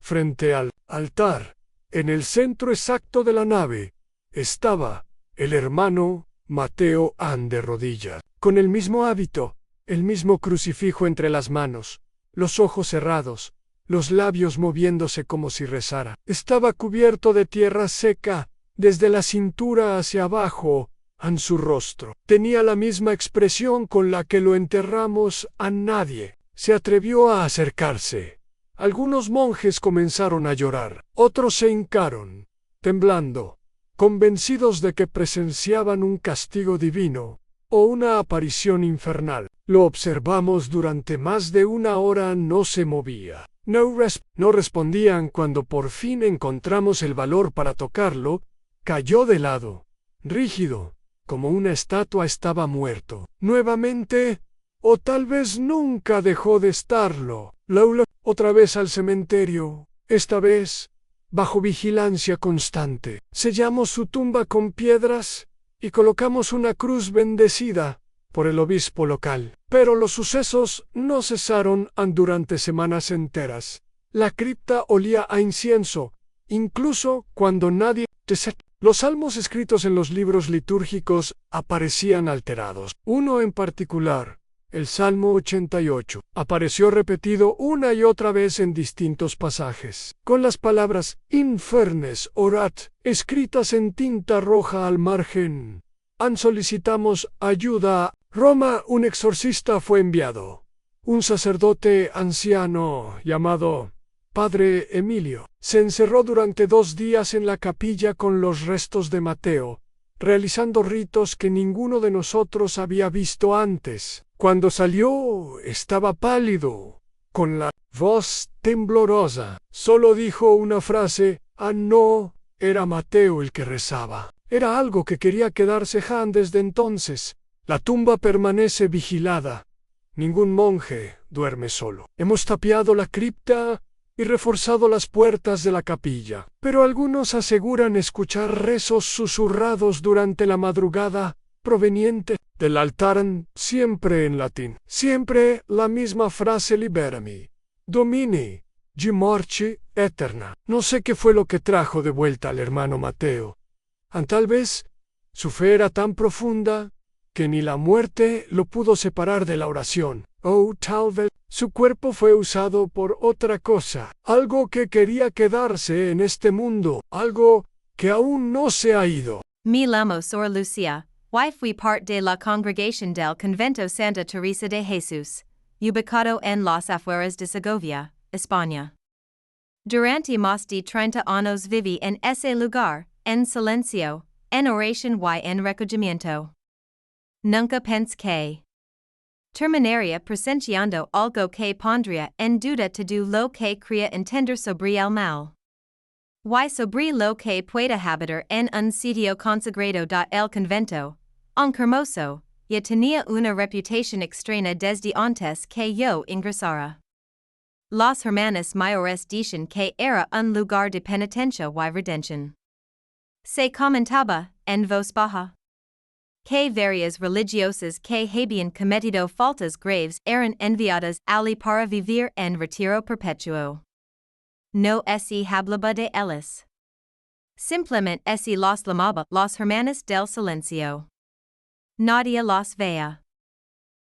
Frente al altar, en el centro exacto de la nave, estaba el hermano Mateo de rodillas, con el mismo hábito, el mismo crucifijo entre las manos, los ojos cerrados, los labios moviéndose como si rezara. Estaba cubierto de tierra seca, desde la cintura hacia abajo, en su rostro. Tenía la misma expresión con la que lo enterramos. A nadie se atrevió a acercarse. Algunos monjes comenzaron a llorar, otros se hincaron, temblando, convencidos de que presenciaban un castigo divino o una aparición infernal. Lo observamos durante más de 1 hora. No se movía. No respondían. Cuando por fin encontramos el valor para tocarlo, cayó de lado, rígido, como una estatua. Estaba muerto. Nuevamente, o tal vez nunca dejó de estarlo. Otra vez al cementerio, esta vez bajo vigilancia constante. Sellamos su tumba con piedras y colocamos una cruz bendecida por el obispo local. Pero los sucesos no cesaron durante semanas enteras. La cripta olía a incienso, incluso cuando nadie... Los salmos escritos en los libros litúrgicos aparecían alterados. Uno en particular, el Salmo 88, apareció repetido una y otra vez en distintos pasajes, con las palabras infernes orat escritas en tinta roja al margen. Solicitamos ayuda. Roma. Un exorcista fue enviado. Un sacerdote anciano llamado Padre Emilio se encerró durante 2 días en la capilla con los restos de Mateo, realizando ritos que ninguno de nosotros había visto antes. Cuando salió, estaba pálido, con la voz temblorosa. Solo dijo una frase: no, era Mateo el que rezaba. Era algo que quería quedarse desde entonces. La tumba permanece vigilada. Ningún monje duerme solo. Hemos tapiado la cripta y reforzado las puertas de la capilla, pero algunos aseguran escuchar rezos susurrados durante la madrugada proveniente del altar, siempre en latín. Siempre la misma frase: Liberami, Domini, Gimorci, Eterna. No sé qué fue lo que trajo de vuelta al hermano Mateo. Tal vez su fe era tan profunda que ni la muerte lo pudo separar de la oración. Tal vez su cuerpo fue usado por otra cosa, algo que quería quedarse en este mundo, algo que aún no se ha ido. Me llamo Sor Lucia, wife y part de la congregación del convento Santa Teresa de Jesús, ubicado en las afueras de Segovia, España. Durante más de 30 años viví en ese lugar, en silencio, en oración y en recogimiento. Nunca pensé que terminaría presenciando algo que pondría en duda todo lo que creía entender sobre el mal. Y sobre lo que pueda habitar en un sitio consagrado. El convento, aunque hermoso, ya tenía una reputación extraña desde antes que yo ingresara. Las hermanas mayores dicen que era un lugar de penitencia y redención. Se comentaba, en voz baja, que varias religiosas que habían cometido faltas graves eran enviadas allí para vivir en retiro perpetuo. No se hablaba de ellas. Simplemente se las llamaba las hermanas del silencio. Nadie las veía.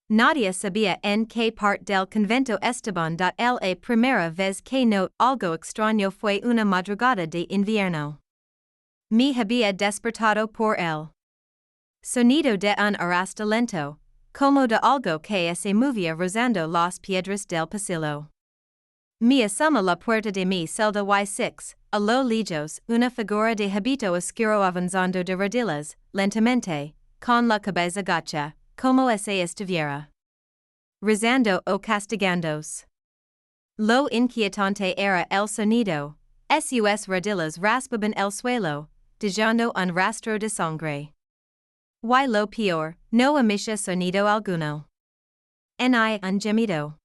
Nadia sabía en que parte del convento Esteban. La primera vez que noté algo extraño fue una madrugada de invierno. Me había despertado por el sonido de un arrastre lento, como de algo que se movía rozando las piedras del pasillo. Me asoma la puerta de mi celda y6, a lo lejos, una figura de hábito oscuro avanzando de rodillas, lentamente, con la cabeza gacha, como se estuviera rezando o castigándose. Lo inquietante era el sonido, sus rodillas raspaban el suelo, dejando un rastro de sangre. Y lo peor, no emitía sonido alguno. Ni un gemido.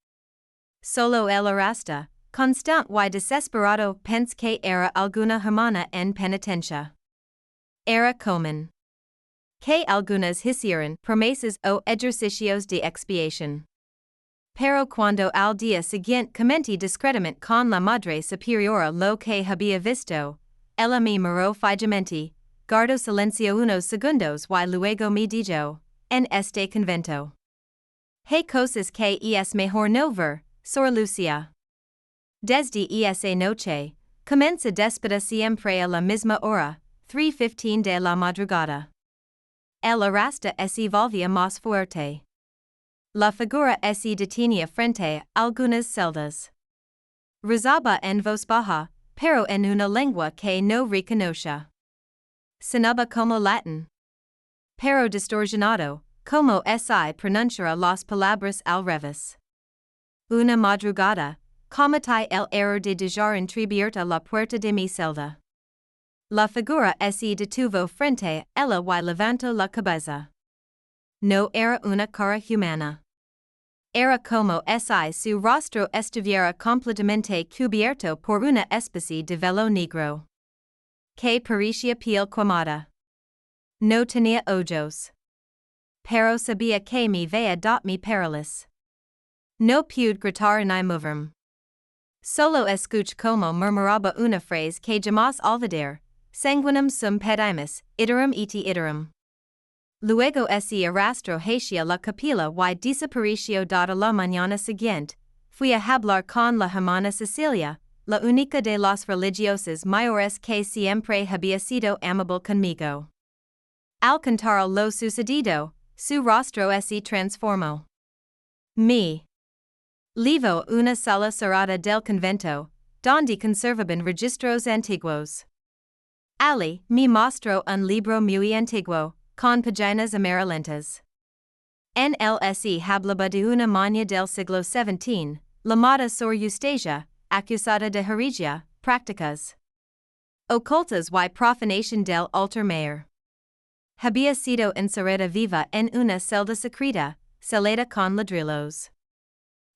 Solo el arrastre, constant y desesperado, pensé que era alguna hermana en penitencia. Era común que algunas hicieran promesas o ejercicios de expiación. Pero cuando al día siguiente comenté discretamente con la madre superiora lo que había visto, ella me miró fijamente, guardó silencio unos segundos y luego me dijo, en este convento hay cosas que es mejor no ver, Sor Lucia. Desde esa noche, comienza despedida siempre a la misma hora, 3:15 de la madrugada. El arrastre se volvía más fuerte. La figura se detenía frente a algunas celdas. Rezaba en voz baja, pero en una lengua que no reconocía. Sonaba como latín, pero distorsionado, como si pronunciara las palabras al revés. Una madrugada, cometí el error de dejar entreabierta la puerta de mi celda. La figura se detuvo frente a ella y levantó la cabeza. No era una cara humana. Era como si su rostro estuviera completamente cubierto por una especie de velo negro que parecía piel quemada. No tenía ojos. Pero sabía que me veía mi perilous. No pude gritar ni moverme. Solo escuché como murmuraba una frase que jamás olvidar, sanguinum sum pedimus, iterum iti iterum. Luego se arrastró hacia la capilla y desapareció dada la mañana siguiente. Fui a hablar con la hermana Cecilia, la única de los religiosos mayores que siempre había sido amable conmigo. Al contar lo sucedido, su rostro se transformó. Me llevó una sala cerrada del convento, donde conservaban registros antiguos. Ali me mostró un libro muy antiguo, con páginas amarillentas. En se hablaba de una maña del siglo XVII, llamada Sor Eustasia, acusada de herejía, prácticas ocultas y profanación del altar mayor. Había sido encerrada viva en una celda secreta, sellada con ladrillos.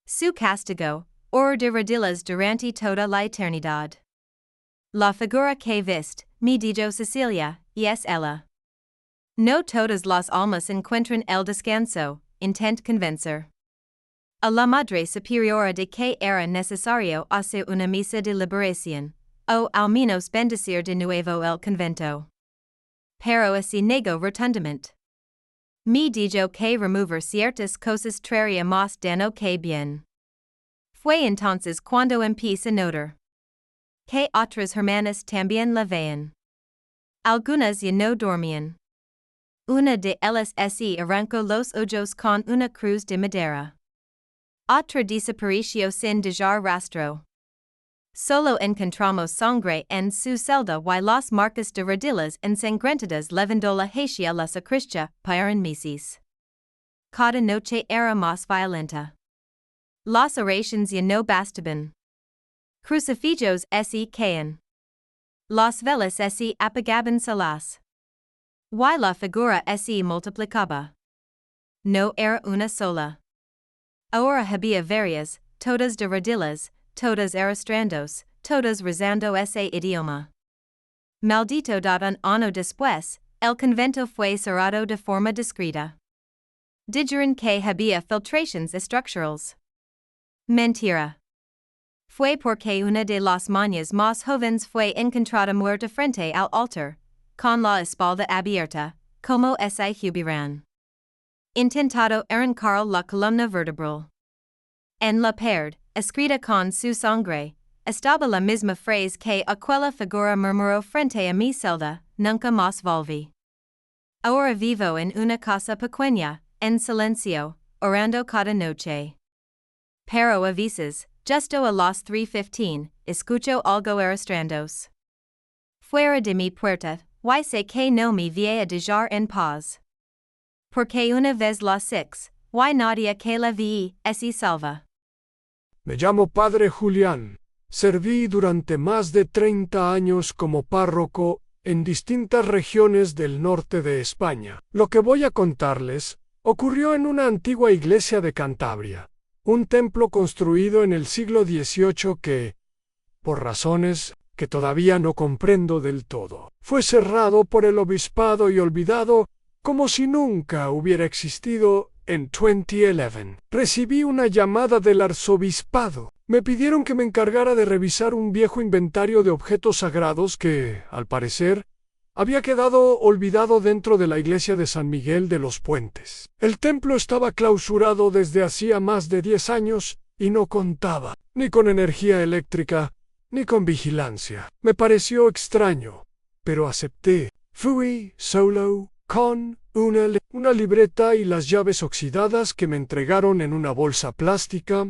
Su castigo, horror de rodillas durante toda la eternidad. La figura que viste, me dijo Cecilia, es ella. No todas las almas encuentran el descanso, intent convencer. A la madre superiora de que era necesario hacer una misa de liberación, o al menos bendecir de nuevo el convento. Pero se negó rotundamente. Me dijo que remover ciertas cosas traería más daño que bien. Fue entonces cuando empecé a notar que otras hermanas también la veían. Algunas ya no dormían. Una de ellas se arrancó los ojos con una cruz de madera. Otra desapareció sin dejar rastro. Solo encontramos sangre en su celda y las marcas de rodillas ensangrentadas levando la hacia la sacristia paran meses. Cada noche era más violenta. Las oraciones ya no bastaban. Crucifijos se caían. Las velas se apagaban solas. Y la figura se multiplicaba. No era una sola. Ahora había varias, todas de rodillas, todas arrastrandos, todas rezando ese idioma. Maldito un año después, el convento fue cerrado de forma discreta. Dijeron que había filtraciones estructurales. Mentira. Fue porque una de las mañas más jóvenes fue encontrada muerta frente al altar, con la espalda abierta, como se hubieran intentado arrancar la columna vertebral. En la pared, escrita con su sangre, estaba la misma frase que aquella figura murmuró frente a mi celda, nunca más volví. Ahora vivo en una casa pequeña, en silencio, orando cada noche. Pero a veces, justo a las 3:15, escucho algo arrastrándose fuera de mi puerta, y sé que no me voy a dejar en paz. Porque una vez las 6, y nadie que la vi, es salva. Me llamo Padre Julián. Serví durante más de 30 años como párroco en distintas regiones del norte de España. Lo que voy a contarles ocurrió en una antigua iglesia de Cantabria, un templo construido en el siglo XVIII que, por razones que todavía no comprendo del todo, fue cerrado por el obispado y olvidado como si nunca hubiera existido en 2011. Recibí una llamada del arzobispado. Me pidieron que me encargara de revisar un viejo inventario de objetos sagrados que, al parecer, había quedado olvidado dentro de la iglesia de San Miguel de los Puentes. El templo estaba clausurado desde hacía más de 10 años y no contaba ni con energía eléctrica ni con vigilancia. Me pareció extraño, pero acepté. Fui solo con una libreta y las llaves oxidadas que me entregaron en una bolsa plástica.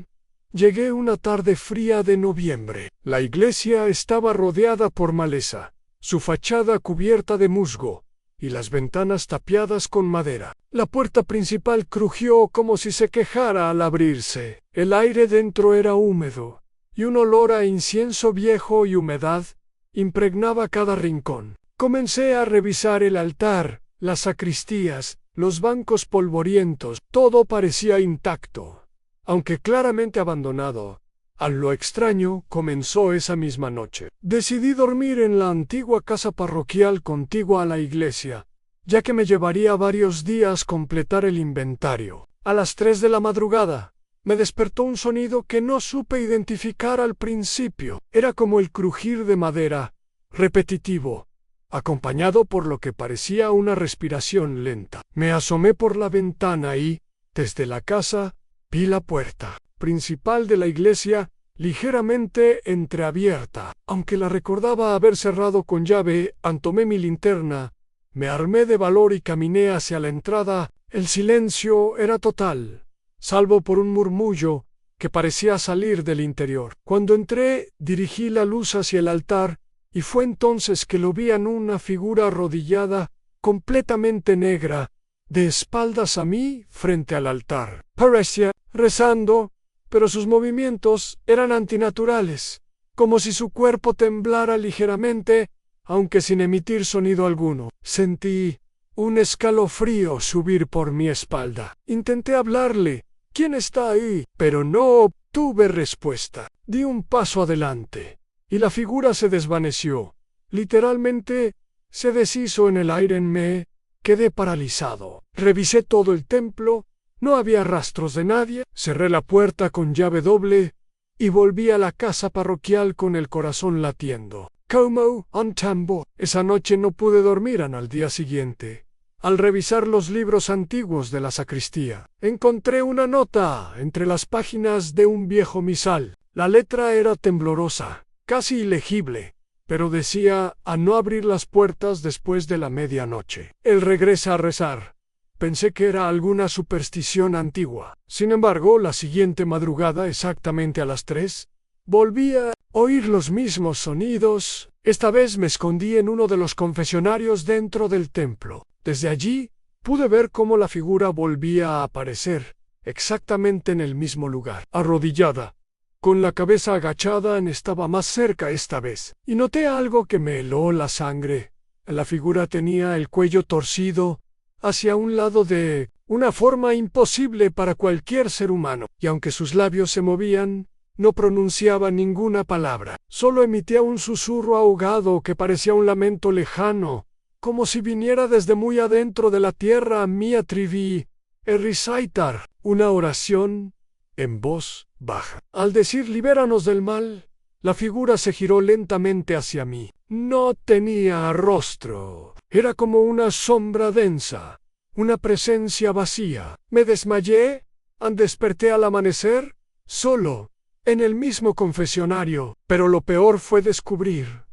Llegué una tarde fría de noviembre. La iglesia estaba rodeada por maleza, su fachada cubierta de musgo y las ventanas tapiadas con madera. La puerta principal crujió como si se quejara al abrirse. El aire dentro era húmedo y un olor a incienso viejo y humedad impregnaba cada rincón. Comencé a revisar el altar, las sacristías, los bancos polvorientos. Todo parecía intacto, aunque claramente abandonado. A lo extraño comenzó esa misma noche. Decidí dormir en la antigua casa parroquial contigua a la iglesia, ya que me llevaría varios días completar el inventario. A las 3 de la madrugada, me despertó un sonido que no supe identificar al principio. Era como el crujir de madera, repetitivo, acompañado por lo que parecía una respiración lenta. Me asomé por la ventana y, desde la casa, vi la puerta principal de la iglesia ligeramente entreabierta. Aunque la recordaba haber cerrado con llave, tomé mi linterna, me armé de valor y caminé hacia la entrada. El silencio era total, salvo por un murmullo que parecía salir del interior. Cuando entré, dirigí la luz hacia el altar, y fue entonces que lo vi en una figura arrodillada, completamente negra, de espaldas a mí frente al altar. Parecía rezando, pero sus movimientos eran antinaturales, como si su cuerpo temblara ligeramente, aunque sin emitir sonido alguno. Sentí un escalofrío subir por mi espalda. Intenté hablarle. ¿Quién está ahí? Pero no obtuve respuesta. Di un paso adelante, y la figura se desvaneció. Literalmente, se deshizo en el aire. Me quedé paralizado. Revisé todo el templo. No había rastros de nadie. Cerré la puerta con llave doble y volví a la casa parroquial con el corazón latiendo. Como un tambor. Esa noche no pude dormir. Al día siguiente, al revisar los libros antiguos de la sacristía, encontré una nota entre las páginas de un viejo misal. La letra era temblorosa, casi ilegible, pero decía a no abrir las puertas después de la medianoche. Él regresa a rezar. Pensé que era alguna superstición antigua. Sin embargo, la siguiente madrugada, exactamente a las 3, volví a oír los mismos sonidos. Esta vez me escondí en uno de los confesionarios dentro del templo. Desde allí, pude ver cómo la figura volvía a aparecer, exactamente en el mismo lugar. Arrodillada, con la cabeza agachada, estaba más cerca esta vez, y noté algo que me heló la sangre. La figura tenía el cuello torcido hacia un lado de una forma imposible para cualquier ser humano, y aunque sus labios se movían, no pronunciaba ninguna palabra. Solo emitía un susurro ahogado que parecía un lamento lejano, como si viniera desde muy adentro de la tierra. Me atreví a recitar una oración en voz baja. Al decir «libéranos del mal», la figura se giró lentamente hacia mí. No tenía rostro. Era como una sombra densa, una presencia vacía. Me desmayé, desperté al amanecer, solo, en el mismo confesionario, pero lo peor fue descubrir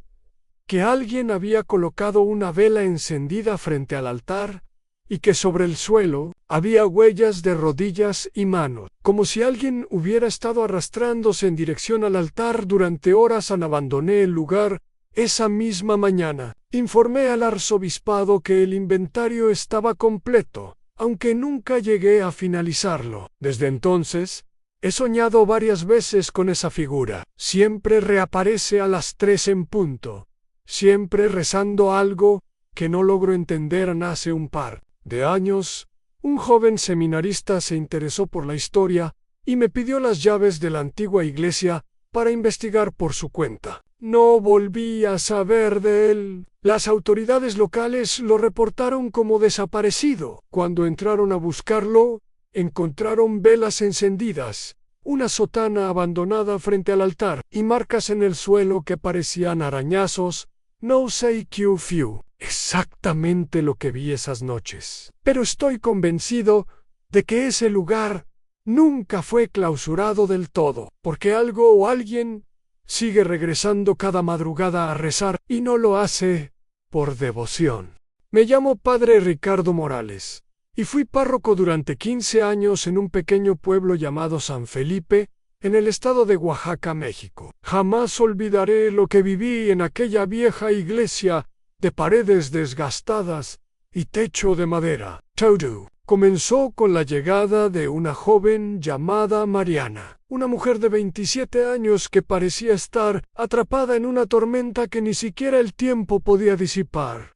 que alguien había colocado una vela encendida frente al altar y que sobre el suelo había huellas de rodillas y manos, como si alguien hubiera estado arrastrándose en dirección al altar durante horas. Abandoné el lugar esa misma mañana. Informé al arzobispado que el inventario estaba completo, aunque nunca llegué a finalizarlo. Desde entonces, he soñado varias veces con esa figura. Siempre reaparece a las 3 en punto, siempre rezando algo que no logro entender. Hace un par de años, un joven seminarista se interesó por la historia y me pidió las llaves de la antigua iglesia para investigar por su cuenta. No volví a saber de él. Las autoridades locales lo reportaron como desaparecido. Cuando entraron a buscarlo, encontraron velas encendidas, una sotana abandonada frente al altar y marcas en el suelo que parecían arañazos. No sé qué fue exactamente lo que vi esas noches, pero estoy convencido de que ese lugar nunca fue clausurado del todo, porque algo o alguien sigue regresando cada madrugada a rezar y no lo hace por devoción. Me llamo Padre Ricardo Morales y fui párroco durante 15 años en un pequeño pueblo llamado San Felipe, en el estado de Oaxaca, México. Jamás olvidaré lo que viví en aquella vieja iglesia de paredes desgastadas y techo de madera. Todo comenzó con la llegada de una joven llamada Mariana, una mujer de 27 años que parecía estar atrapada en una tormenta que ni siquiera el tiempo podía disipar.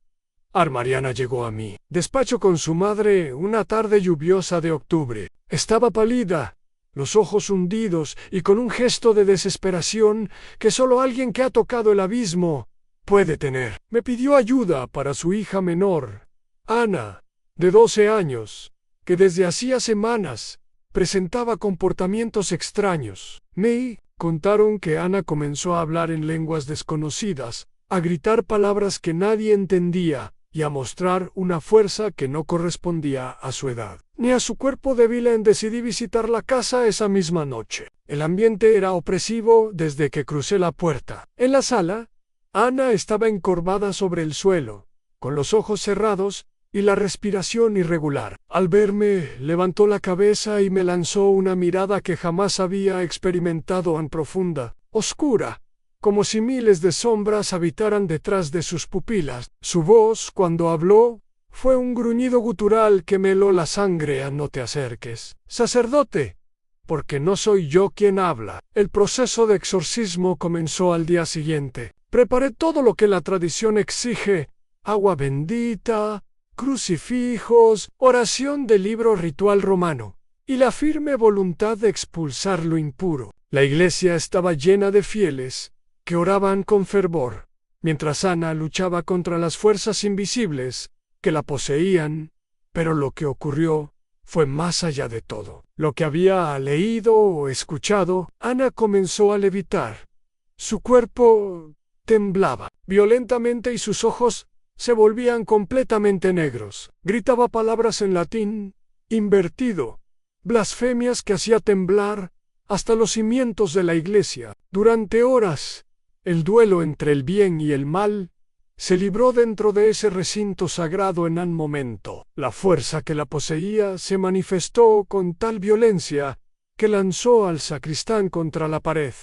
Mariana llegó a mi despacho con su madre una tarde lluviosa de octubre. Estaba pálida, los ojos hundidos y con un gesto de desesperación que solo alguien que ha tocado el abismo puede tener. Me pidió ayuda para su hija menor, Ana, de 12 años, que desde hacía semanas presentaba comportamientos extraños. Me contaron que Ana comenzó a hablar en lenguas desconocidas, a gritar palabras que nadie entendía y a mostrar una fuerza que no correspondía a su edad ni a su cuerpo débil. Decidí visitar la casa esa misma noche. El ambiente era opresivo desde que crucé la puerta. En la sala, Ana estaba encorvada sobre el suelo, con los ojos cerrados y la respiración irregular. Al verme, levantó la cabeza y me lanzó una mirada que jamás había experimentado, tan profunda, oscura, como si miles de sombras habitaran detrás de sus pupilas. Su voz, cuando habló, fue un gruñido gutural que me heló la sangre. No te acerques, sacerdote, porque no soy yo quien habla. El proceso de exorcismo comenzó al día siguiente. Preparé todo lo que la tradición exige: agua bendita, crucifijos, oración del libro ritual romano, y la firme voluntad de expulsar lo impuro. La iglesia estaba llena de fieles que oraban con fervor, mientras Ana luchaba contra las fuerzas invisibles que la poseían, pero lo que ocurrió fue más allá de todo lo que había leído o escuchado. Ana comenzó a levitar. Su cuerpo temblaba violentamente y sus ojos se volvían completamente negros. Gritaba palabras en latín invertido, blasfemias que hacía temblar hasta los cimientos de la iglesia. Durante horas, el duelo entre el bien y el mal se libró dentro de ese recinto sagrado. En un momento, la fuerza que la poseía se manifestó con tal violencia que lanzó al sacristán contra la pared,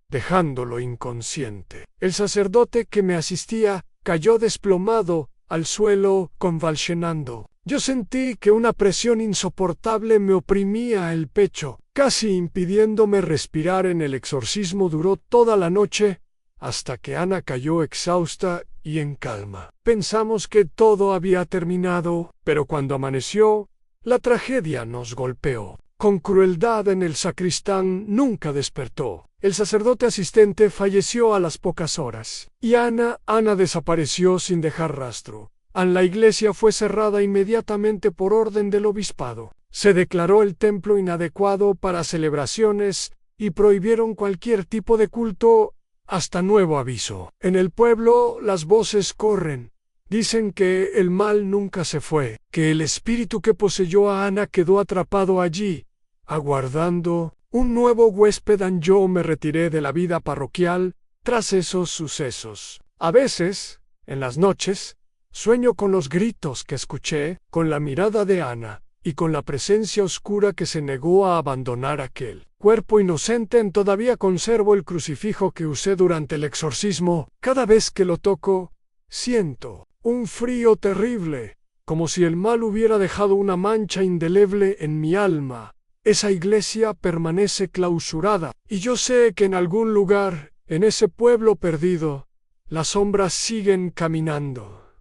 dejándolo inconsciente. El sacerdote que me asistía cayó desplomado al suelo, convulsionando. Yo sentí que una presión insoportable me oprimía el pecho, casi impidiéndome respirar. El exorcismo duró toda la noche, hasta que Ana cayó exhausta y en calma. Pensamos que todo había terminado, pero cuando amaneció, la tragedia nos golpeó. Con crueldad. El sacristán nunca despertó. El sacerdote asistente falleció a las pocas horas, y Ana desapareció sin dejar rastro. La iglesia fue cerrada inmediatamente por orden del obispado. Se declaró el templo inadecuado para celebraciones y prohibieron cualquier tipo de culto hasta nuevo aviso. En el pueblo las voces corren. Dicen que el mal nunca se fue, que el espíritu que poseyó a Ana quedó atrapado allí, aguardando un nuevo huésped. Yo me retiré de la vida parroquial tras esos sucesos. A veces, en las noches, sueño con los gritos que escuché, con la mirada de Ana, y con la presencia oscura que se negó a abandonar aquel cuerpo inocente. Todavía conservo el crucifijo que usé durante el exorcismo. Cada vez que lo toco, siento un frío terrible, como si el mal hubiera dejado una mancha indeleble en mi alma. Esa iglesia permanece clausurada, y yo sé que en algún lugar, en ese pueblo perdido, las sombras siguen caminando,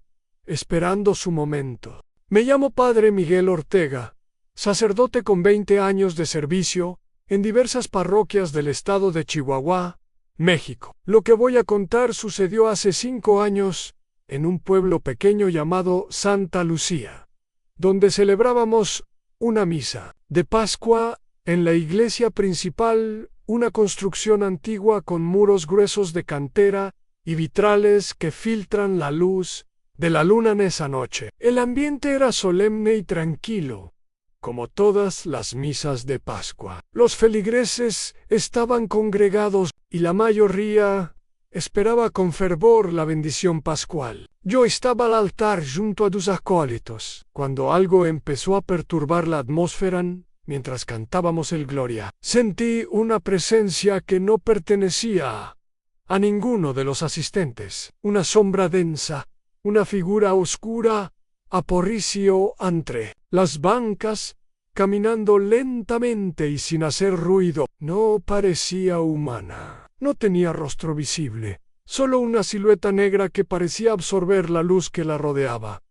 esperando su momento. Me llamo Padre Miguel Ortega, sacerdote con 20 años de servicio en diversas parroquias del estado de Chihuahua, México. Lo que voy a contar sucedió hace 5 años en un pueblo pequeño llamado Santa Lucía, donde celebrábamos una misa de Pascua en la iglesia principal, una construcción antigua con muros gruesos de cantera y vitrales que filtran la luz de la luna en esa noche. El ambiente era solemne y tranquilo, como todas las misas de Pascua. Los feligreses estaban congregados y la mayoría esperaba con fervor la bendición pascual. Yo estaba al altar junto a 2 acólitos, cuando algo empezó a perturbar la atmósfera. Mientras cantábamos el Gloria, sentí una presencia que no pertenecía a ninguno de los asistentes. Una sombra densa, una figura oscura, apareció entre las bancas, caminando lentamente y sin hacer ruido. No parecía humana. No tenía rostro visible, solo una silueta negra que parecía absorber la luz que la rodeaba.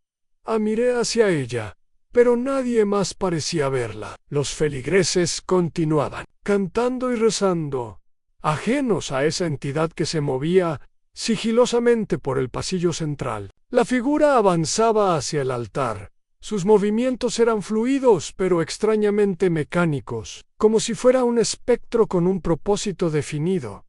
Miré hacia ella, pero nadie más parecía verla. Los feligreses continuaban cantando y rezando, ajenos a esa entidad que se movía sigilosamente por el pasillo central. La figura avanzaba hacia el altar. Sus movimientos eran fluidos pero extrañamente mecánicos, como si fuera un espectro con un propósito definido.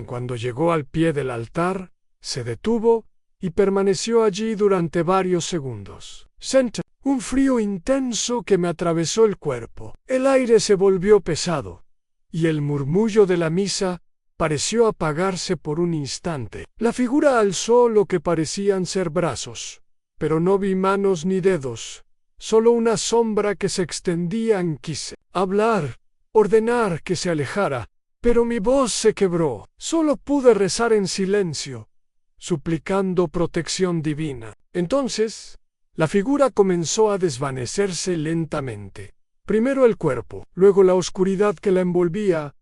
Cuando llegó al pie del altar, se detuvo y permaneció allí durante varios segundos. Sentí un frío intenso que me atravesó el cuerpo. El aire se volvió pesado, y el murmullo de la misa pareció apagarse por un instante. La figura alzó lo que parecían ser brazos, pero no vi manos ni dedos, solo una sombra que se extendía. Quise hablar, ordenar que se alejara, pero mi voz se quebró. Solo pude rezar en silencio, suplicando protección divina. Entonces, la figura comenzó a desvanecerse lentamente. Primero el cuerpo, luego la oscuridad que la envolvía,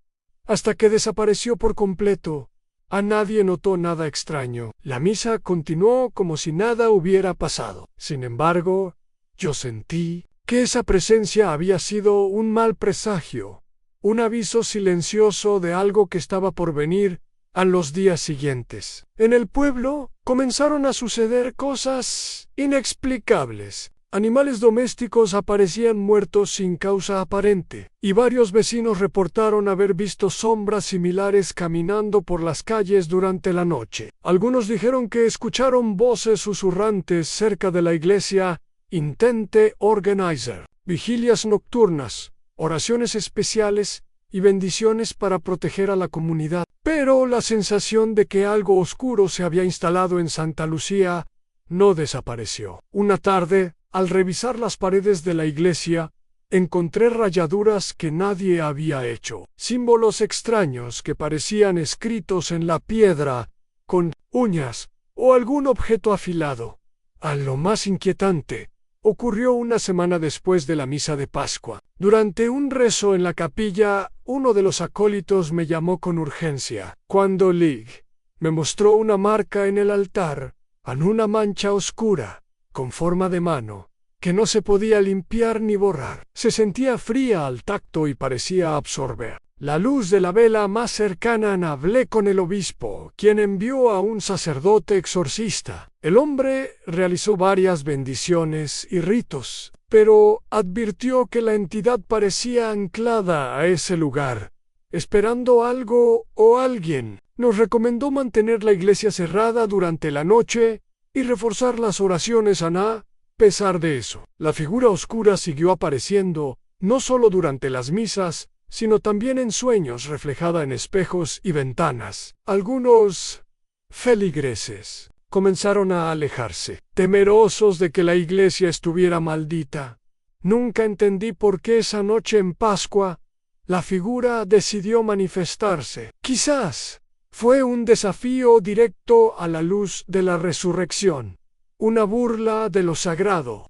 hasta que desapareció por completo. A nadie notó nada extraño. La misa continuó como si nada hubiera pasado. Sin embargo, yo sentí que esa presencia había sido un mal presagio, un aviso silencioso de algo que estaba por venir a los días siguientes. En el pueblo comenzaron a suceder cosas inexplicables. Animales domésticos aparecían muertos sin causa aparente, y varios vecinos reportaron haber visto sombras similares caminando por las calles durante la noche. Algunos dijeron que escucharon voces susurrantes cerca de la iglesia. Intente organizer, vigilias nocturnas, oraciones especiales y bendiciones para proteger a la comunidad. Pero la sensación de que algo oscuro se había instalado en Santa Lucía no desapareció. Una tarde, al revisar las paredes de la iglesia, encontré rayaduras que nadie había hecho, símbolos extraños que parecían escritos en la piedra, con uñas o algún objeto afilado. Lo más inquietante ocurrió una semana después de la misa de Pascua. Durante un rezo en la capilla, uno de los acólitos me llamó con urgencia. Cuando Lig me mostró una marca en el altar, en una mancha oscura, con forma de mano, que no se podía limpiar ni borrar. Se sentía fría al tacto y parecía absorber la luz de la vela más cercana. Hablé con el obispo, quien envió a un sacerdote exorcista. El hombre realizó varias bendiciones y ritos, pero advirtió que la entidad parecía anclada a ese lugar, esperando algo o alguien. Nos recomendó mantener la iglesia cerrada durante la noche y reforzar las oraciones a pesar de eso. La figura oscura siguió apareciendo, no solo durante las misas, sino también en sueños reflejada en espejos y ventanas. Algunos feligreses comenzaron a alejarse, temerosos de que la iglesia estuviera maldita. Nunca entendí por qué esa noche en Pascua la figura decidió manifestarse. Quizás fue un desafío directo a la luz de la resurrección, una burla de lo sagrado.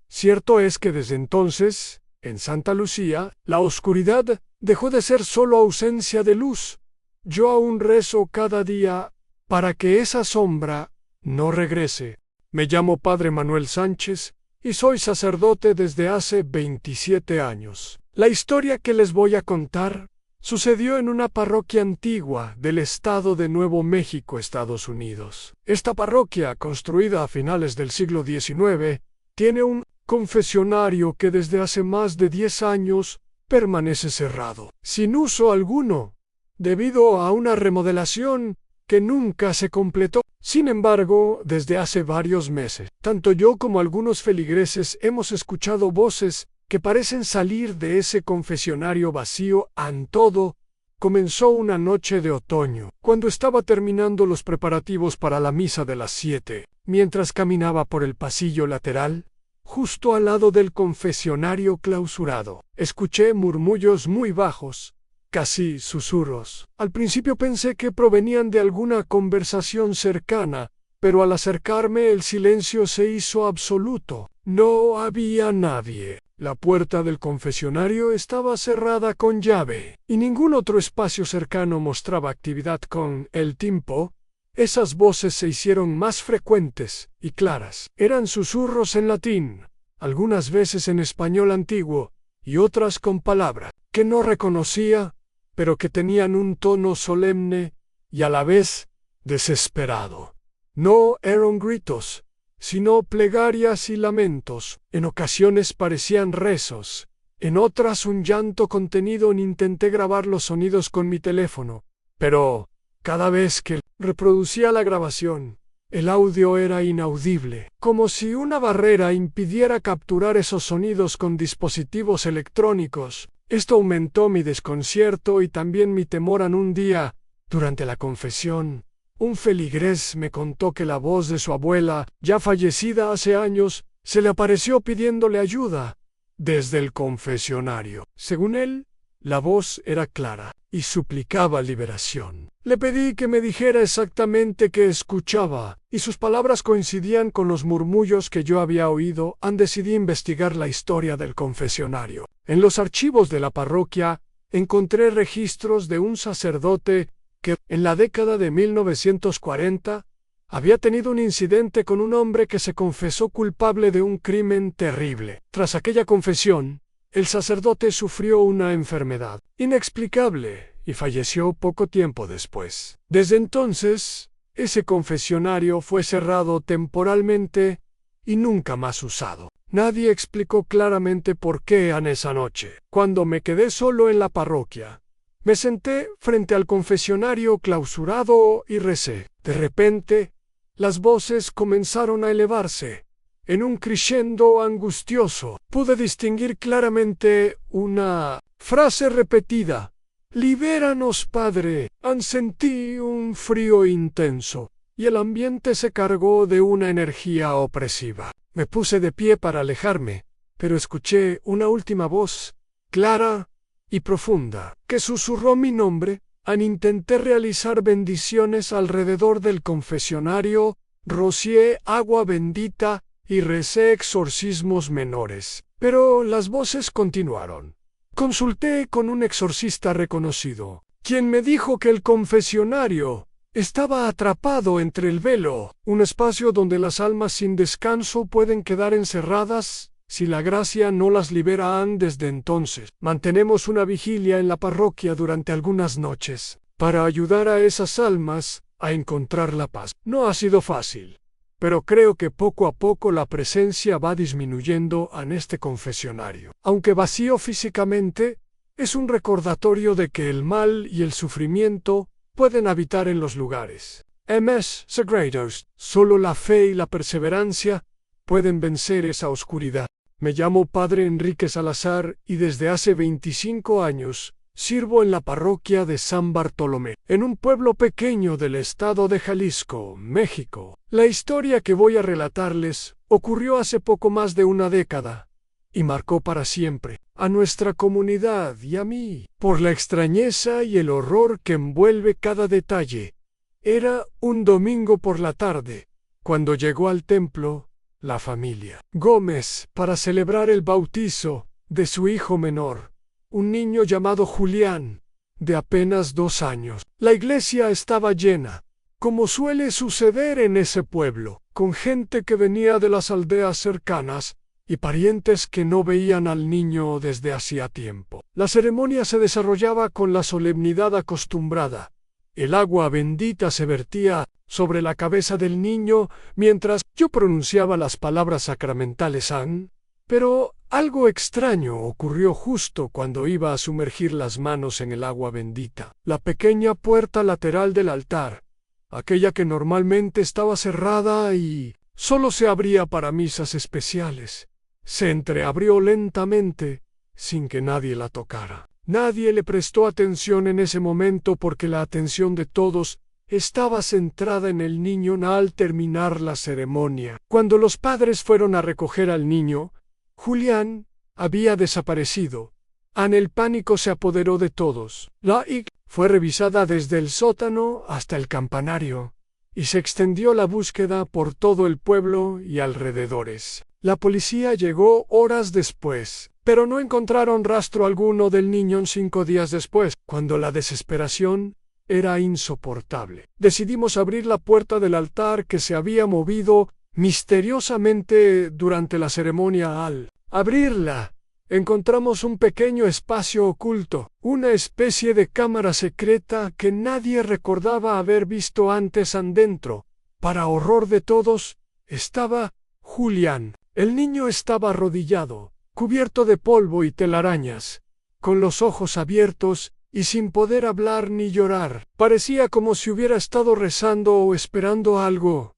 Cierto es que desde entonces, en Santa Lucía, la oscuridad dejó de ser solo ausencia de luz. Yo aún rezo cada día para que esa sombra no regrese. Me llamo Padre Manuel Sánchez y soy sacerdote desde hace 27 años. La historia que les voy a contar sucedió en una parroquia antigua del estado de Nuevo México, Estados Unidos. Esta parroquia, construida a finales del siglo XIX, tiene un confesionario que desde hace más de 10 años permanece cerrado, sin uso alguno, debido a una remodelación que nunca se completó. Sin embargo, desde hace varios meses, tanto yo como algunos feligreses hemos escuchado voces que parecen salir de ese confesionario vacío. Todo comenzó una noche de otoño, cuando estaba terminando los preparativos para la misa de las 7, mientras caminaba por el pasillo lateral, justo al lado del confesionario clausurado. Escuché murmullos muy bajos, casi susurros. Al principio pensé que provenían de alguna conversación cercana, pero al acercarme el silencio se hizo absoluto. No había nadie. La puerta del confesionario estaba cerrada con llave, y ningún otro espacio cercano mostraba actividad. Con el tiempo, esas voces se hicieron más frecuentes y claras. Eran susurros en latín, algunas veces en español antiguo, y otras con palabras que no reconocía, pero que tenían un tono solemne y a la vez desesperado. No eran gritos, sino plegarias y lamentos. En ocasiones parecían rezos, en otras un llanto contenido. Intenté grabar los sonidos con mi teléfono, pero cada vez que reproducía la grabación, el audio era inaudible, como si una barrera impidiera capturar esos sonidos con dispositivos electrónicos. Esto aumentó mi desconcierto y también mi temor. Un día, durante la confesión, un feligrés me contó que la voz de su abuela, ya fallecida hace años, se le apareció pidiéndole ayuda desde el confesionario. Según él, la voz era clara y suplicaba liberación. Le pedí que me dijera exactamente qué escuchaba, y sus palabras coincidían con los murmullos que yo había oído. Decidí investigar la historia del confesionario. En los archivos de la parroquia encontré registros de un sacerdote que, en la década de 1940, había tenido un incidente con un hombre que se confesó culpable de un crimen terrible. Tras aquella confesión, el sacerdote sufrió una enfermedad inexplicable y falleció poco tiempo después. Desde entonces, ese confesionario fue cerrado temporalmente y nunca más usado. Nadie explicó claramente por qué. Esa noche, cuando me quedé solo en la parroquia, me senté frente al confesionario clausurado y recé. De repente, las voces comenzaron a elevarse. En un crescendo angustioso, pude distinguir claramente una frase repetida: «Libéranos, Padre». Sentí un frío intenso, y el ambiente se cargó de una energía opresiva. Me puse de pie para alejarme, pero escuché una última voz, clara y profunda, que susurró mi nombre. Intenté realizar bendiciones alrededor del confesionario, rocié agua bendita y recé exorcismos menores. Pero las voces continuaron. Consulté con un exorcista reconocido, quien me dijo que el confesionario estaba atrapado entre el velo, un espacio donde las almas sin descanso pueden quedar encerradas si la gracia no las libera. Desde entonces, mantenemos una vigilia en la parroquia durante algunas noches, para ayudar a esas almas a encontrar la paz. No ha sido fácil, pero creo que poco a poco la presencia va disminuyendo en este confesionario. Aunque vacío físicamente, es un recordatorio de que el mal y el sufrimiento pueden habitar en los lugares MS Sagrados. Solo la fe y la perseverancia pueden vencer esa oscuridad. Me llamo Padre Enrique Salazar y desde hace 25 años sirvo en la parroquia de San Bartolomé, en un pueblo pequeño del estado de Jalisco, México. La historia que voy a relatarles ocurrió hace poco más de una década y marcó para siempre a nuestra comunidad y a mí, por la extrañeza y el horror que envuelve cada detalle. Era un domingo por la tarde, cuando llegó al templo la familia Gómez para celebrar el bautizo de su hijo menor, un niño llamado Julián, de apenas 2 años. La iglesia estaba llena, como suele suceder en ese pueblo, con gente que venía de las aldeas cercanas y parientes que no veían al niño desde hacía tiempo. La ceremonia se desarrollaba con la solemnidad acostumbrada. El agua bendita se vertía sobre la cabeza del niño mientras yo pronunciaba las palabras sacramentales pero algo extraño ocurrió justo cuando iba a sumergir las manos en el agua bendita. La pequeña puerta lateral del altar, aquella que normalmente estaba cerrada y solo se abría para misas especiales, se entreabrió lentamente sin que nadie la tocara. Nadie le prestó atención en ese momento porque la atención de todos estaba centrada en el niño al terminar la ceremonia. Cuando los padres fueron a recoger al niño, Julián había desaparecido. El pánico se apoderó de todos. La iglesia fue revisada desde el sótano hasta el campanario, y se extendió la búsqueda por todo el pueblo y alrededores. La policía llegó horas después, pero no encontraron rastro alguno del niño 5 días después, cuando la desesperación era insoportable. Decidimos abrir la puerta del altar que se había movido misteriosamente durante la ceremonia. Al abrirla, encontramos un pequeño espacio oculto, una especie de cámara secreta que nadie recordaba haber visto antes adentro. Para horror de todos, estaba Julián. El niño estaba arrodillado, cubierto de polvo y telarañas, con los ojos abiertos y sin poder hablar ni llorar. Parecía como si hubiera estado rezando o esperando algo.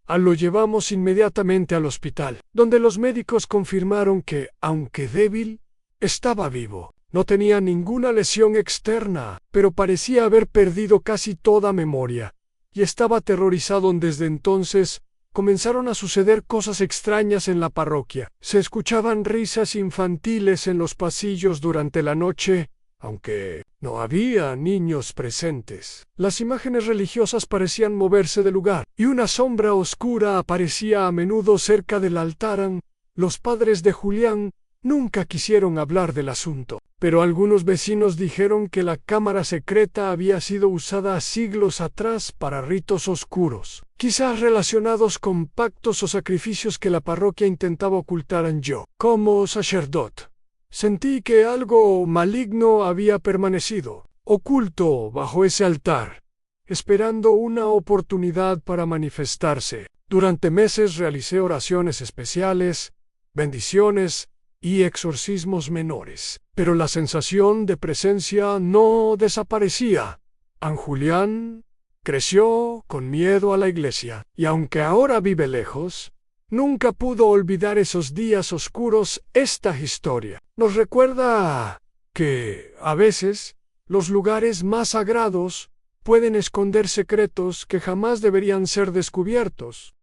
Lo llevamos inmediatamente al hospital, donde los médicos confirmaron que, aunque débil, estaba vivo. No tenía ninguna lesión externa, pero parecía haber perdido casi toda memoria, y estaba aterrorizado. Desde entonces, comenzaron a suceder cosas extrañas en la parroquia. Se escuchaban risas infantiles en los pasillos durante la noche, aunque no había niños presentes. Las imágenes religiosas parecían moverse de lugar, y una sombra oscura aparecía a menudo cerca del altar. Los padres de Julián nunca quisieron hablar del asunto, pero algunos vecinos dijeron que la cámara secreta había sido usada siglos atrás para ritos oscuros, quizás relacionados con pactos o sacrificios que la parroquia intentaba ocultar. Yo, como sacerdote, sentí que algo maligno había permanecido oculto bajo ese altar, esperando una oportunidad para manifestarse. Durante meses realicé oraciones especiales, bendiciones y exorcismos menores, pero la sensación de presencia no desaparecía. Julián creció con miedo a la iglesia, y aunque ahora vive lejos, nunca pudo olvidar esos días oscuros. Esta historia nos recuerda que, a veces, los lugares más sagrados pueden esconder secretos que jamás deberían ser descubiertos.